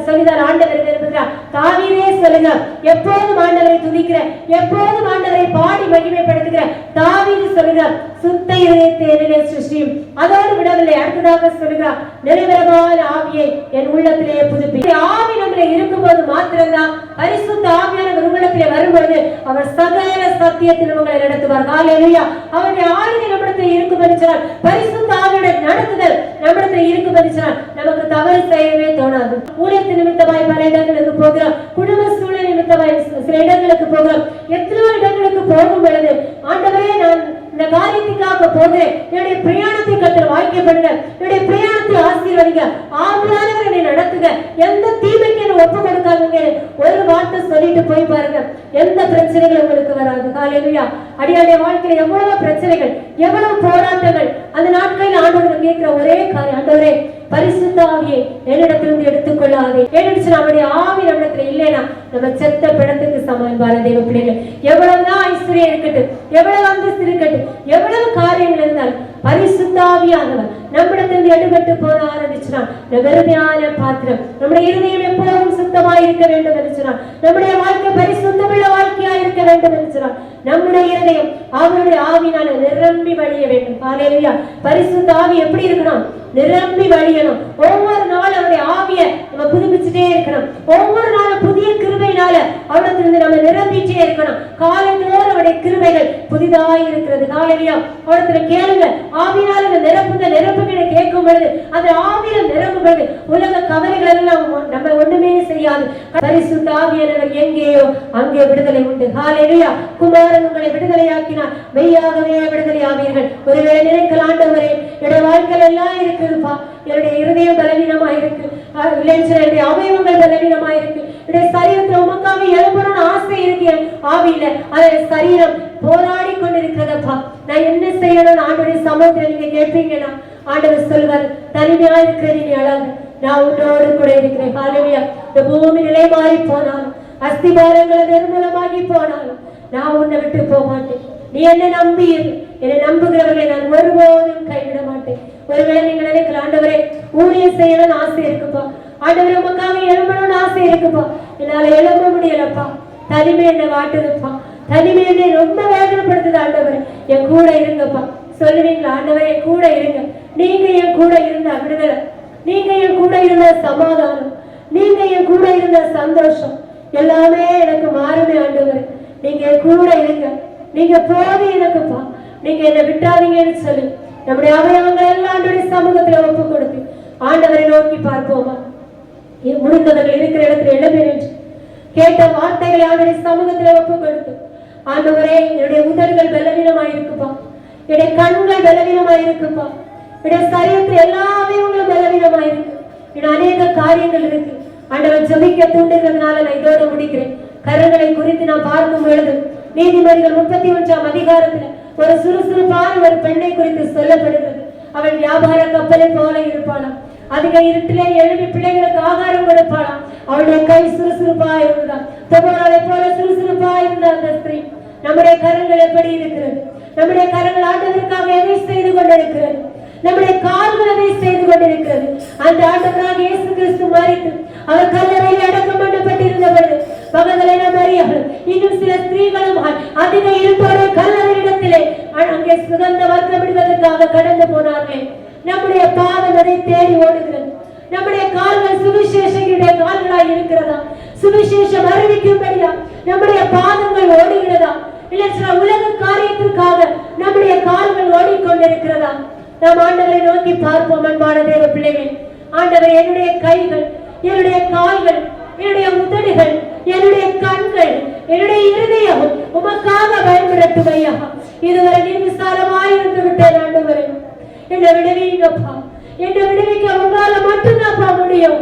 S1: சொல்லிதான் ஆண்டவர் விரும்புகிறார். தாவீதே சொல்லுகிறார், எப்போதும் ஆண்டவரை துதிக்கிற, எப்போதும் ஆண்டவரை பாடி மகிமைப்படுத்துகிற தாவீது சொல்லுகிறார், சுத்த இருதயத்தை என்னிலே சிருஷ்டியும். அதோடு விடவில்லை, அடுத்ததாக சொல்லுகிறார், நிறைவரமான ஆவியை என் உள்ளத்திலே புதுப்பி. ஆவி நம்மளே இருக்கும்போது மாத்திரம்தான் பரிசுத்த ஆவியானவர் உள்ளத்திலே வரும்பொழுது அவர் சகல சத்தியத்தில் உங்களை நடத்துவார். ஹல்லேலூயா. அவருடைய ஆளுகை நம்மிடத்தில் இருக்கும் என்றால், பரிசுத்த ஆவியுடைய நடத்துதல் நம்மிடத்தில் இருக்கும் என்றால் நமக்கு தவறு செய்யவே தோணாது. ஊழியத்து நிமித்தமாய் பல இடங்களுக்கு போகிறோம், குடும்ப சூழல் நிமித்தமாய் சில இடங்களுக்கு போகிறோம். எத்தனையோ இடங்களுக்கு போகும் பொழுது ஆண்டவரே நான் இந்த காரியத்துக்காக போகிறேன், என்னுடைய பிரயாணத்தை கர்த்தர் வாய்க்கப்படுங்க, என்னுடைய பிரயாணத்தை ஆசீர்வதிங்க, ஆவியானவர் என்னை நடத்துங்க, எந்த தீமைக்கு என்ன ஒப்பு கொடுக்காதுங்க ஒரு வார்த்தை சொல்லிட்டு போய் பாருங்க, எந்த பிரச்சனைகள் உங்களுக்கு வராது. ஹல்லேலூயா. அடியாருடைய வாழ்க்கையில எவ்வளவு பிரச்சனைகள், எவ்வளவு போராட்டங்கள், அந்த நாட்களில் ஆண்டவர் கேட்கிற ஒரே காரியம், ஆண்டவரே பரிசுத்த ஆவியை என்னிடத்திலிருந்து எடுத்துக்கொள்ளாதே. ஏன்னு நம்முடைய ஆவி நம்மிடத்துல இல்லைன்னா நம்ம செத்த பிணத்துக்கு சமன்பான தேவ பிள்ளைகள். எவ்வளவுதான் ஐஸ்வர்யம் இருக்கட்டும், எவ்வளவு அந்தஸ்து இருக்கட்டும், எவ்வளவு காரியங்கள் இருந்தாலும் பரிசுத்த ஆவியானவர் நம்மிடத்திலிருந்து எடுபட்டு போன ஆரம்பிச்சுனா வெறுமையான பாத்திரம். நம்முடைய இருதயம் எப்போதும் சுத்தமாய் இருக்க வேண்டும் என்று சொன்னார். நம்முடைய வாழ்க்கை பரிசுத்தமுள்ள வாழ்க்கையா இருக்க வேண்டும் என்று சொன்னார். நம்முடைய இருதயம் அவருடைய ஆவியினால நிரம்பி வழிய வேண்டும். ஹல்லேலூயா. பரிசுத்த ஆவி எப்படி இருக்கணும்? நிரம்பி வழியணும். ஒவ்வொரு நாளும் அவருடைய ஆவியை நம்ம புதுப்பிச்சுட்டே இருக்கணும். ஒவ்வொரு நாளும் புதிய கிருபையினால அவரிடத்திலிருந்து நம்ம நிரம்பிட்டே இருக்கணும். காலைதோறும் அவருடைய கிருபைகள் புதிதாய் இருக்கிறது. ஹல்லேலூயா. அவரிடத்துல கேளுங்க, ஆவியினால நிரப்புங்க. நிரப்புகிற கேட்கும் ஜெபிக்கும் பொழுது அது ஆவியில நிரம்பும் பொழுது உலக கவலைகள் எல்லாம் நம்ம ஒண்ணுமே செய்யாது. பரிசுத்த ஆவியானவர் எங்கேயோ அங்கே விடுதலை உண்டு. ஹல்லேலூயா. குமாரன் உங்களை விடுதலையாக்கினார், மெய்யாகவே விடுதலை ஆவீர்கள். ஒருவேளை நினைக்கலாம், ஆண்டவரே என்னுடைய வாழ்க்கையில எல்லாம் இருக்குதுப்பா, என்னுடைய இருதயம் பலவீனமா இருக்கு, என்னுடைய அவயவங்கள் பலவீனமா இருக்கு, என்னுடைய சரீரத்துல உமக்காக எழுப்பணும்னு ஆசை இருக்கு, ஆவியில அந்த சரீரம் போராடி கொண்டிருக்கிறதப்பா, நான் என்ன செய்யணும்னு ஆண்டவருடைய சமூகத்துல நீங்க கேட்பீங்கன்னா ஆண்டவர் சொல்வார், தனிமையா இருக்கிறது நீ அழகு, நான் உன்னோடு கூட இருக்கிறேன். ஹல்லேலூயா. இந்த பூமி நிலை மாறி போனாலும் அஸ்திபாரங்கள் நிர்மூலமாகி போனாலும் நான் உன்னை விட்டு போக மாட்டேன். நீ என்னை நம்பியது, என்னை நம்புகிறவர்களை நான் ஒருபோதும் கைவிட மாட்டேன். ஒருவேளை நீங்க நினைக்கலாம், ஆண்டவரே ஊழியம் செய்யணும்னு ஆசை இருக்குப்பா, ஆண்டவரே உமக்காக எழும்பணும்னு ஆசை இருக்குப்பா, என்னால எழும்ப முடியலப்பா, தனிமை என்னை வாட்டுதுப்பா, தனிமை என்னை ரொம்ப வேதனைப்படுத்துது, ஆண்டவரே என் கூட இருங்கப்பா. சொல்லுவீங்களா, ஆண்டவரே என் கூட இருங்க, நீங்க என் கூட இருந்தா விடுதலை, நீங்க என் கூட இருந்த சமாதானம், நீங்க என் கூட இருந்த சந்தோஷம் எல்லாமே எனக்கு மாறுமே. ஆண்டவரே நீங்க என் கூட இருங்க, நீங்க போது எனக்குப்பா, நீங்க என்னை விட்டாதீங்கன்னு சொல்லி நம்முடைய அவயவங்கள் எல்லாம் ஆண்டவருடைய சமூகத்துல ஒப்பு கொடுத்து ஆண்டவரை நோக்கி பார்ப்போமா? முடிந்தவர்கள் இருக்கிற இடத்துல இடம்பெறும் கேட்ட வார்த்தைகளை ஆண்டவருடைய சமூகத்துல ஒப்பு கொடுத்து, ஆண்டவரே என்னுடைய உதடுகள் பலவீனமாயிருக்குப்பா, என்னுடைய கண்கள் பலவீனமாயிருக்குப்பா, என்னுடைய சரீரத்தில் எல்லாமே உங்களுக்கு பலவீனமாயிருக்கு, இன்னும் அநேக காரியங்கள் இருக்கு. ஆண்டவர் ஜெபிக்க தூண்டுகிறதுனால நான் இதோட முடிக்கிறேன். கரங்களை குறித்து நான் பார்க்கும் பொழுது நீதிமொழிகள் 31ஆம் அதிகாரத்துல ஒரு சுறுசுறுப்பான ஒரு பெண்ணை குறித்து சொல்லப்படுகிறது. அவள் வியாபார கப்பலை போல இருப்பாளாம், அதிக இருட்டிலே எழுதி பிள்ளைகளுக்கு ஆகாரம் கொடுப்பாளாம், அவளுடைய கை சுறுசுறுப்பா இருந்ததா, தொபராலை போல சுறுசுறுப்பா இருந்த அந்த ஸ்திரீ. நம்முடைய கரங்கள் எப்படி இருக்கிறது? நம்முடைய கரங்கள் ஆண்டவருக்காக எதை செய்து கொண்டிருக்கிறது? நம்முடைய கால்கள் அதை செய்து கொண்டிருக்கிறது. அந்த ஆண்டவராக இயேசு கிறிஸ்து மரித்து அவர் கல்லறையில் அடக்கம் பண்ணப்பட்டிருந்த பொழுது மகதலேன மரியாள் இன்னும் சில ஸ்திரீகளும் அதிக இருட்டோட கல்லறையிடத்திலே அங்கே சுகந்த வர்க்கமிடுவதற்காக கடந்து போனார்களே. நம்முடைய பாதம் அதை தேடி ஓடுகிறது. நம்முடைய கால்கள் சுவிசேஷங்களுடைய கால்களாய் இருக்கிறதா? சுவிசேஷம் அறிவிக்கும்படியா நம்முடைய பாதங்கள் ஓடுகிறதா? இல்லை சில உலக காரியத்திற்காக நம்முடைய கால்கள் ஓடிக்கொண்டிருக்கிறதா? நாம் ஆண்டவரை நோக்கி பார்ப்போம். அன்பான தேவ பிள்ளைகள், ஆண்டவர் என்னுடைய கைகள், என்னுடைய கால்கள், என்னுடைய உதடுகள், என்னுடைய கண்கள், என்னுடைய இருதயம் உமக்காக பயன்படுத்தும் ஐயா. இதுவரை நீ விசாலமாயிருந்து விட்டேன் ஆண்டவரே, என்னை விடுவீங்கப்பா, என்னை விடுவிக்க உங்களால மட்டும்தான்ப்பா முடியும்.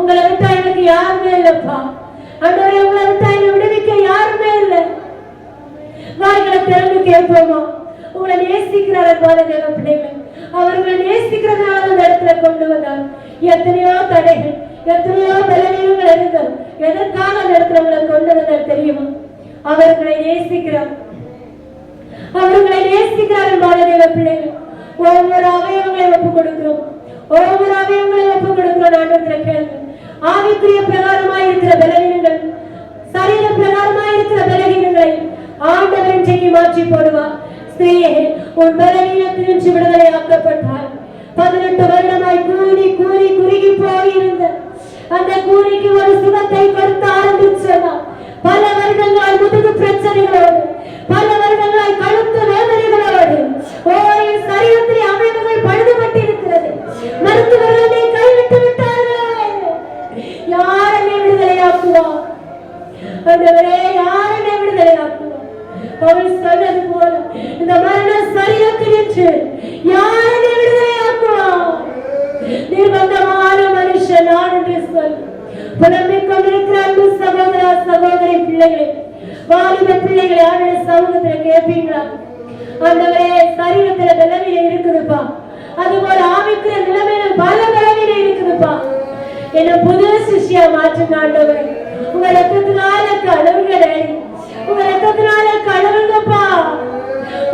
S1: உங்களை விட்டா எனக்கு யாருமே இல்லப்பா ஆண்டவரே, உங்களை விட்டா என்னை விடுவிக்க யாருமே இல்லை. வாய்களை திறந்து கேட்போமா? உங்களை நேசிக்கிறார் அன்பான தேவ பிள்ளைகள், அவர்களை நேசிக்கிறதுனால அந்த இடத்துல கொண்டு வந்தார். எத்தனையோ தடைகள், எத்தனையோ பலவீனங்கள் இருந்தோம், எதற்காக அந்த இடத்துல உங்களை கொண்டு வந்தார் தெரியுமா? அவர்களை நேசிக்கிறார், அவர்களை நேசிக்கிறார் அன்பான தேவ பிள்ளைகள். ஒவ்வொரு அவயவங்களை ஒப்பு கொடுக்கிறோம், ஒவ்வொரு அவயவங்களை ஒப்பு கொடுக்கிறோம். ஆண்டவரே கேளுங்க. ஆவிக்குரிய பிரகாரமாய் இருக்கிற பலவீனங்கள், சரீர பிரகாரமாய் இருக்கிற பலவீனங்களை ஆண்டவர் இன்றைக்கு மாற்றி போடுவார். ஸ்திரீயே, உன் பலவீனத்தினின்று விடுதலை ஆக்கப்பட்டார். 18 வருடமாய் கூறி கூறி குறுகி போயிருந்த அந்த கூறிக்கு ஒரு சுகத்தை கொடுத்து ஆரம்பிச்சதா. பல வருடங்களாய் முதுகு பிரச்சனைகளோடு, பல வருடங்களாய் கழுத்து வேதனைகளோடு, என் சரீரத்தில் அவயவங்கள் பழுதுபட்டு இருக்கிறது, மருத்துவர்களே கைவிட்டு விட்டார்களே, யார் என்னை விடுதலையாக்குவா? ஆண்டவரே, யார் என்னை விடுதலையாக்குவா? அவள் சொன்னது போல இந்த மரண சரீரத்தினின்று யார் என்னை விடுதலையாக்குவா? நிர்பந்தமான மனுஷன் நான் என்று சொல். புலம்பிக் கொண்டிருக்கிற அன்பு சகோதர சகோதரி பிள்ளைகளே, வாலிப பிள்ளைகளை ஆளுடைய சமூகத்துல கேட்பீங்களா? ஆண்டவரே, சரீரத்துல பலவீனம் இருக்குதுப்பா, அதுபோல ஆவிக்கிற நிலைமையில பல பலவீனம் இருக்குதுப்பா, என்ன புது சிஷ்யா மாற்றுங்க ஆண்டவரே. உங்க ரத்தத்தினால கழுவுங்களே, உங்க ரத்தத்தினால கழுவுங்கப்பா,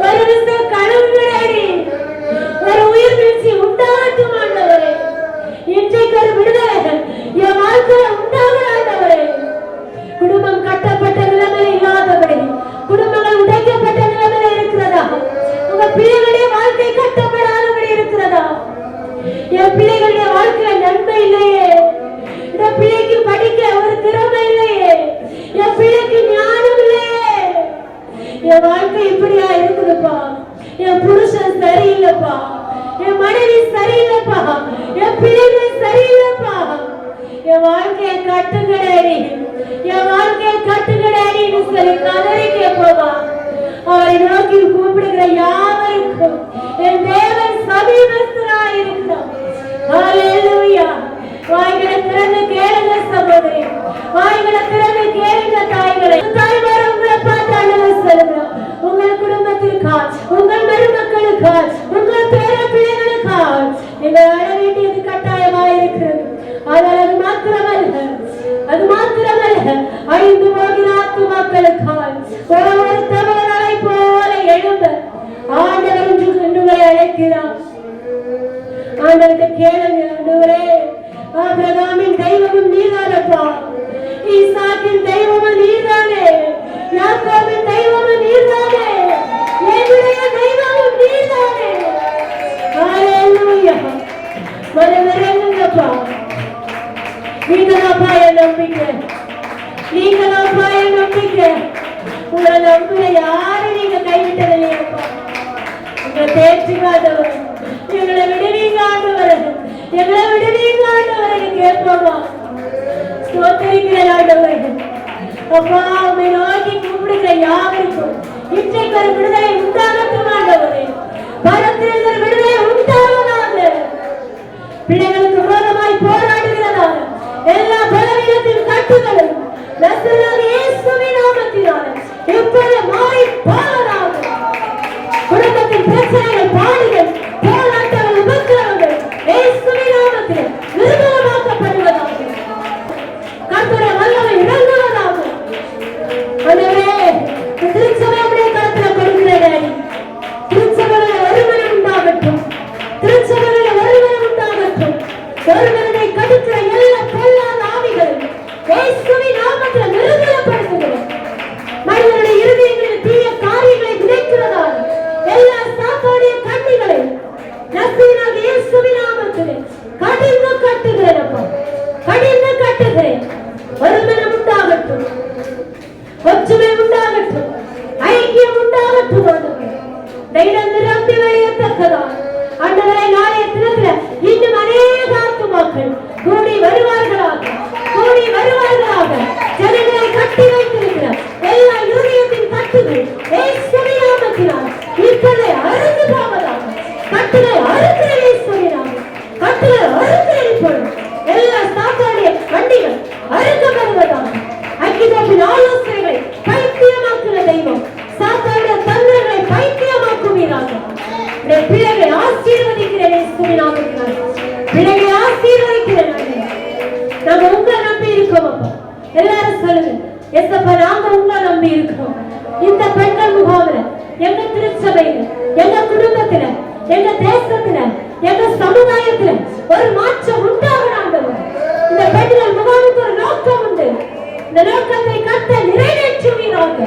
S1: ஒரு நிமிஷம் கழுவுங்களே, ஒரு உயிர் வீழ்ச்சி உண்டாகட்டும் ஆண்டவரே. இன்றைக்கு ஒரு விடுதலை என் வாழ்க்கையில உண்டாக ஆண்டவரே. குடும்பம் கட்டப்பட்ட நிலைமையில் இல்லாதபடி, குடும்பங்கள் உடைக்கப்பட்ட நிலைமையில இருக்கிறதா? உங்க பிள்ளைகளுடைய வாழ்க்கை கட்டப்படாதபடி இருக்கிறதா? என் பிள்ளைகளுடைய வாழ்க்கையில நன்மை இல்லையே, என் பிள்ளைக்கு படிக்க ஒரு திறமை இல்லையே, என் பிள்ளைக்கு ஞானம் இல்லையே, என் வாழ்க்கை இப்படியா இருக்குதுப்பா, என் புருஷன் சரியில்லைப்பா, என் மனைவி சரியில்லைப்பா, என் பிள்ளைகள் சரியில்லைப்பா, என் வாழ்க்கையை கட்டுங்கடாடி, என் வாழ்க்கையை கட்டுங்கடாடின்னு சொல்லி கதறி கேட்போமா. அவரை நோக்கி கூப்பிடுகிற யாவருக்கும் என் தேவன் சமீபஸ்தராய் இருக்கிறார். ஹல்லேலூயா. வாய்களை திறந்து கேளுங்க சகோதரி, வாய்களை திறந்து கேளுங்க தாய்களை. தாய்மார் உங்களை பார்த்து ஆண்டவர் சொல்லுகிறார், உங்கள் குடும்பத்திற்காக, உங்கள் மருமக்களுக்காக, உங்கள் பேர பிள்ளைகளுக்காக நீங்கள் அழ வேண்டியது கட்டாயமாக இருக்கிறது. ஆனால் அது மாத்திரமல்ல, அது மாத்திரமல்ல, அழிந்து போகிற ஆத்துமாக்களுக்காக ஒவ்வொரு தவறாய் போல எழும்ப ஆண்டவர் உங்களை அழைக்கிறார். ஆண்டவர்கிட்ட கேளுங்க, ஆண்டவரே ஆபிரகாமின் தெய்வமும் நீதானப்பா, ஈசாக்கின் தெய்வமும் நீதானே, யாக்கோபின் தெய்வமும் நீதானே, என்னுடைய தெய்வமும் நீதானே. ஹல்லேலூயா. மனமிறங்குங்கப்பா, நீங்களாப்பா என் நம்பிக்கை, நீங்களாப்பா என் நம்பிக்கை. உங்களை நம்புற யாரும் நீங்க கைவிட்டதில்லையப்பா. உங்களை தேர்ச்சிக்காதவர், எங்களை விடுவீங்க ஆண்டவர், எங்களை விடுவீங்க ஆண்டவரை கேட்போமா. ஸ்தோத்திரிக்கிறேன் ஆண்டவர். அப்பா உம்மை நோக்கி கூப்பிடுகிற யாவருக்கும் இன்றைக்கு ஒரு விடுதலை உண்டாகட்டும் ஆண்டவரே. பரத்திலிருந்து விடுதலை உண்டாவதாக. பிள்ளைகளுக்கு விரோதமாய் போராடுகிறதான எல்லா பலவீனத்தின் கட்டுகளும் நசரேயனாகிய இயேசுவின் நாமத்தினால இப்போது மாறி போவதாக. குடும்பத்தின் பிரச்சனைகள், பாடுகள், போராட்டங்கள், உபத்திரவங்கள் இயேசுவின் நாமத்தில் நிர்மூலமாக்கப்படுவதாக. கர்த்தருடைய வல்லமை இறங்குவதாக. ஆண்டவரே, திருச்சபையுடைய கரத்தில் கொடுக்கிறேன். திருச்சபையில் ஒருவன் உண்டாகட்டும், திருச்சபையில் ஒருவன் உண்டாகட்டும். ஒருவனை கடுக்கிற எல்லா பொல்லாத ஆவிகளும் இயேசுவின் நாமத்தில் நிர்மூலப்படுத்துகிறோம். மனிதனுடைய இருதயங்களில் தீய காரியங்களை விதைக்கிறதால் எல்லா சாத்தானுடைய கண்ணிகளை நசரேயனாகிய இயேசுவின் நாமத்தில் கடிந்து கட்டுகிறேன். அப்பா, கடிந்து கட்டுகிறேன். ஒருமனம் உண்டாகட்டும், ஒற்றுமை உண்டாகட்டும், ஐக்கியம் உண்டாகட்டும். தைரியம் நிரம்பி வழியத்தக்கதான் ஆண்டவரை நாளைய தினத்தில் இன்னும் அநேக ஆத்துமாக்கள் கூடி வருவார்களாக, கூடி வருவார்களாக. ஜனங்களை கட்டி வைத்திருக்கிற எல்லா இருதயத்தின் கட்டுகள் இயேசுவின் நாமத்தினால் இப்போது அறுந்து போவதாக. கட்டுகளை அறுக்கிற இயேசுவின் நாமம், கட்டுகளை அறுக்கிற இப்பொழுது எல்லா சாத்தானுடைய வண்டிகள் அறுக்கப்படுவதாக. அக்கிதத்தின் ஆலோசனைகளை பைத்தியமாக்குற தெய்வம் சாத்தானுடைய தந்திரங்களை பைத்தியமாக்குவீராக. பிள்ளைகளை ஆசீர்வதிக்கிறேன் இயேசுவின் நாமத்தினால், பிள்ளைகளை ஆசீர்வதிக்கிறேன். நாங்க உங்களை நம்பி இருக்கோம். அப்பா எல்லாரும் சொல்லுங்க, எஸ்அப்பா நாங்க உங்களை நம்பி இருக்கோம். இந்த பெண்கள் முகாமில, எங்க திருச்சபையில, எங்க குடும்பத்துல, எங்க தேசத்துல, எங்க சமுதாயத்துல ஒரு மாற்றம் உண்டாகணும். இந்த பெண்கள் முகாமுக்கு ஒரு நோக்கம் உண்டு. இந்த நோக்கத்தை கர்த்தர் நிறைவேற்றுவீராக.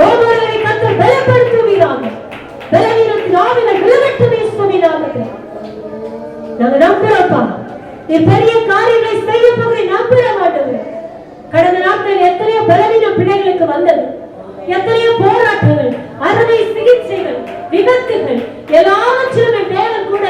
S1: ஒவ்வொருவரை கர்த்தர் பலப்படுத்துவீராக. பலவீனத்தின் ஆவிகள் விலகட்டும் இயேசுவின் நாமத்தில். நாங்க நம்புறோம்ப்பா, நீ பெரிய காரியங்களை செய்ய போகிற நம்புற மாட்டோம். கடந்த நாட்களில் எத்தனையோ பலவீன பிள்ளைகளுக்கு வந்தது, எத்தனையோ போராட்டங்கள், அறுவை சிகிச்சைகள், விபத்துகள், எல்லாவற்றிலும் தேவன் கூட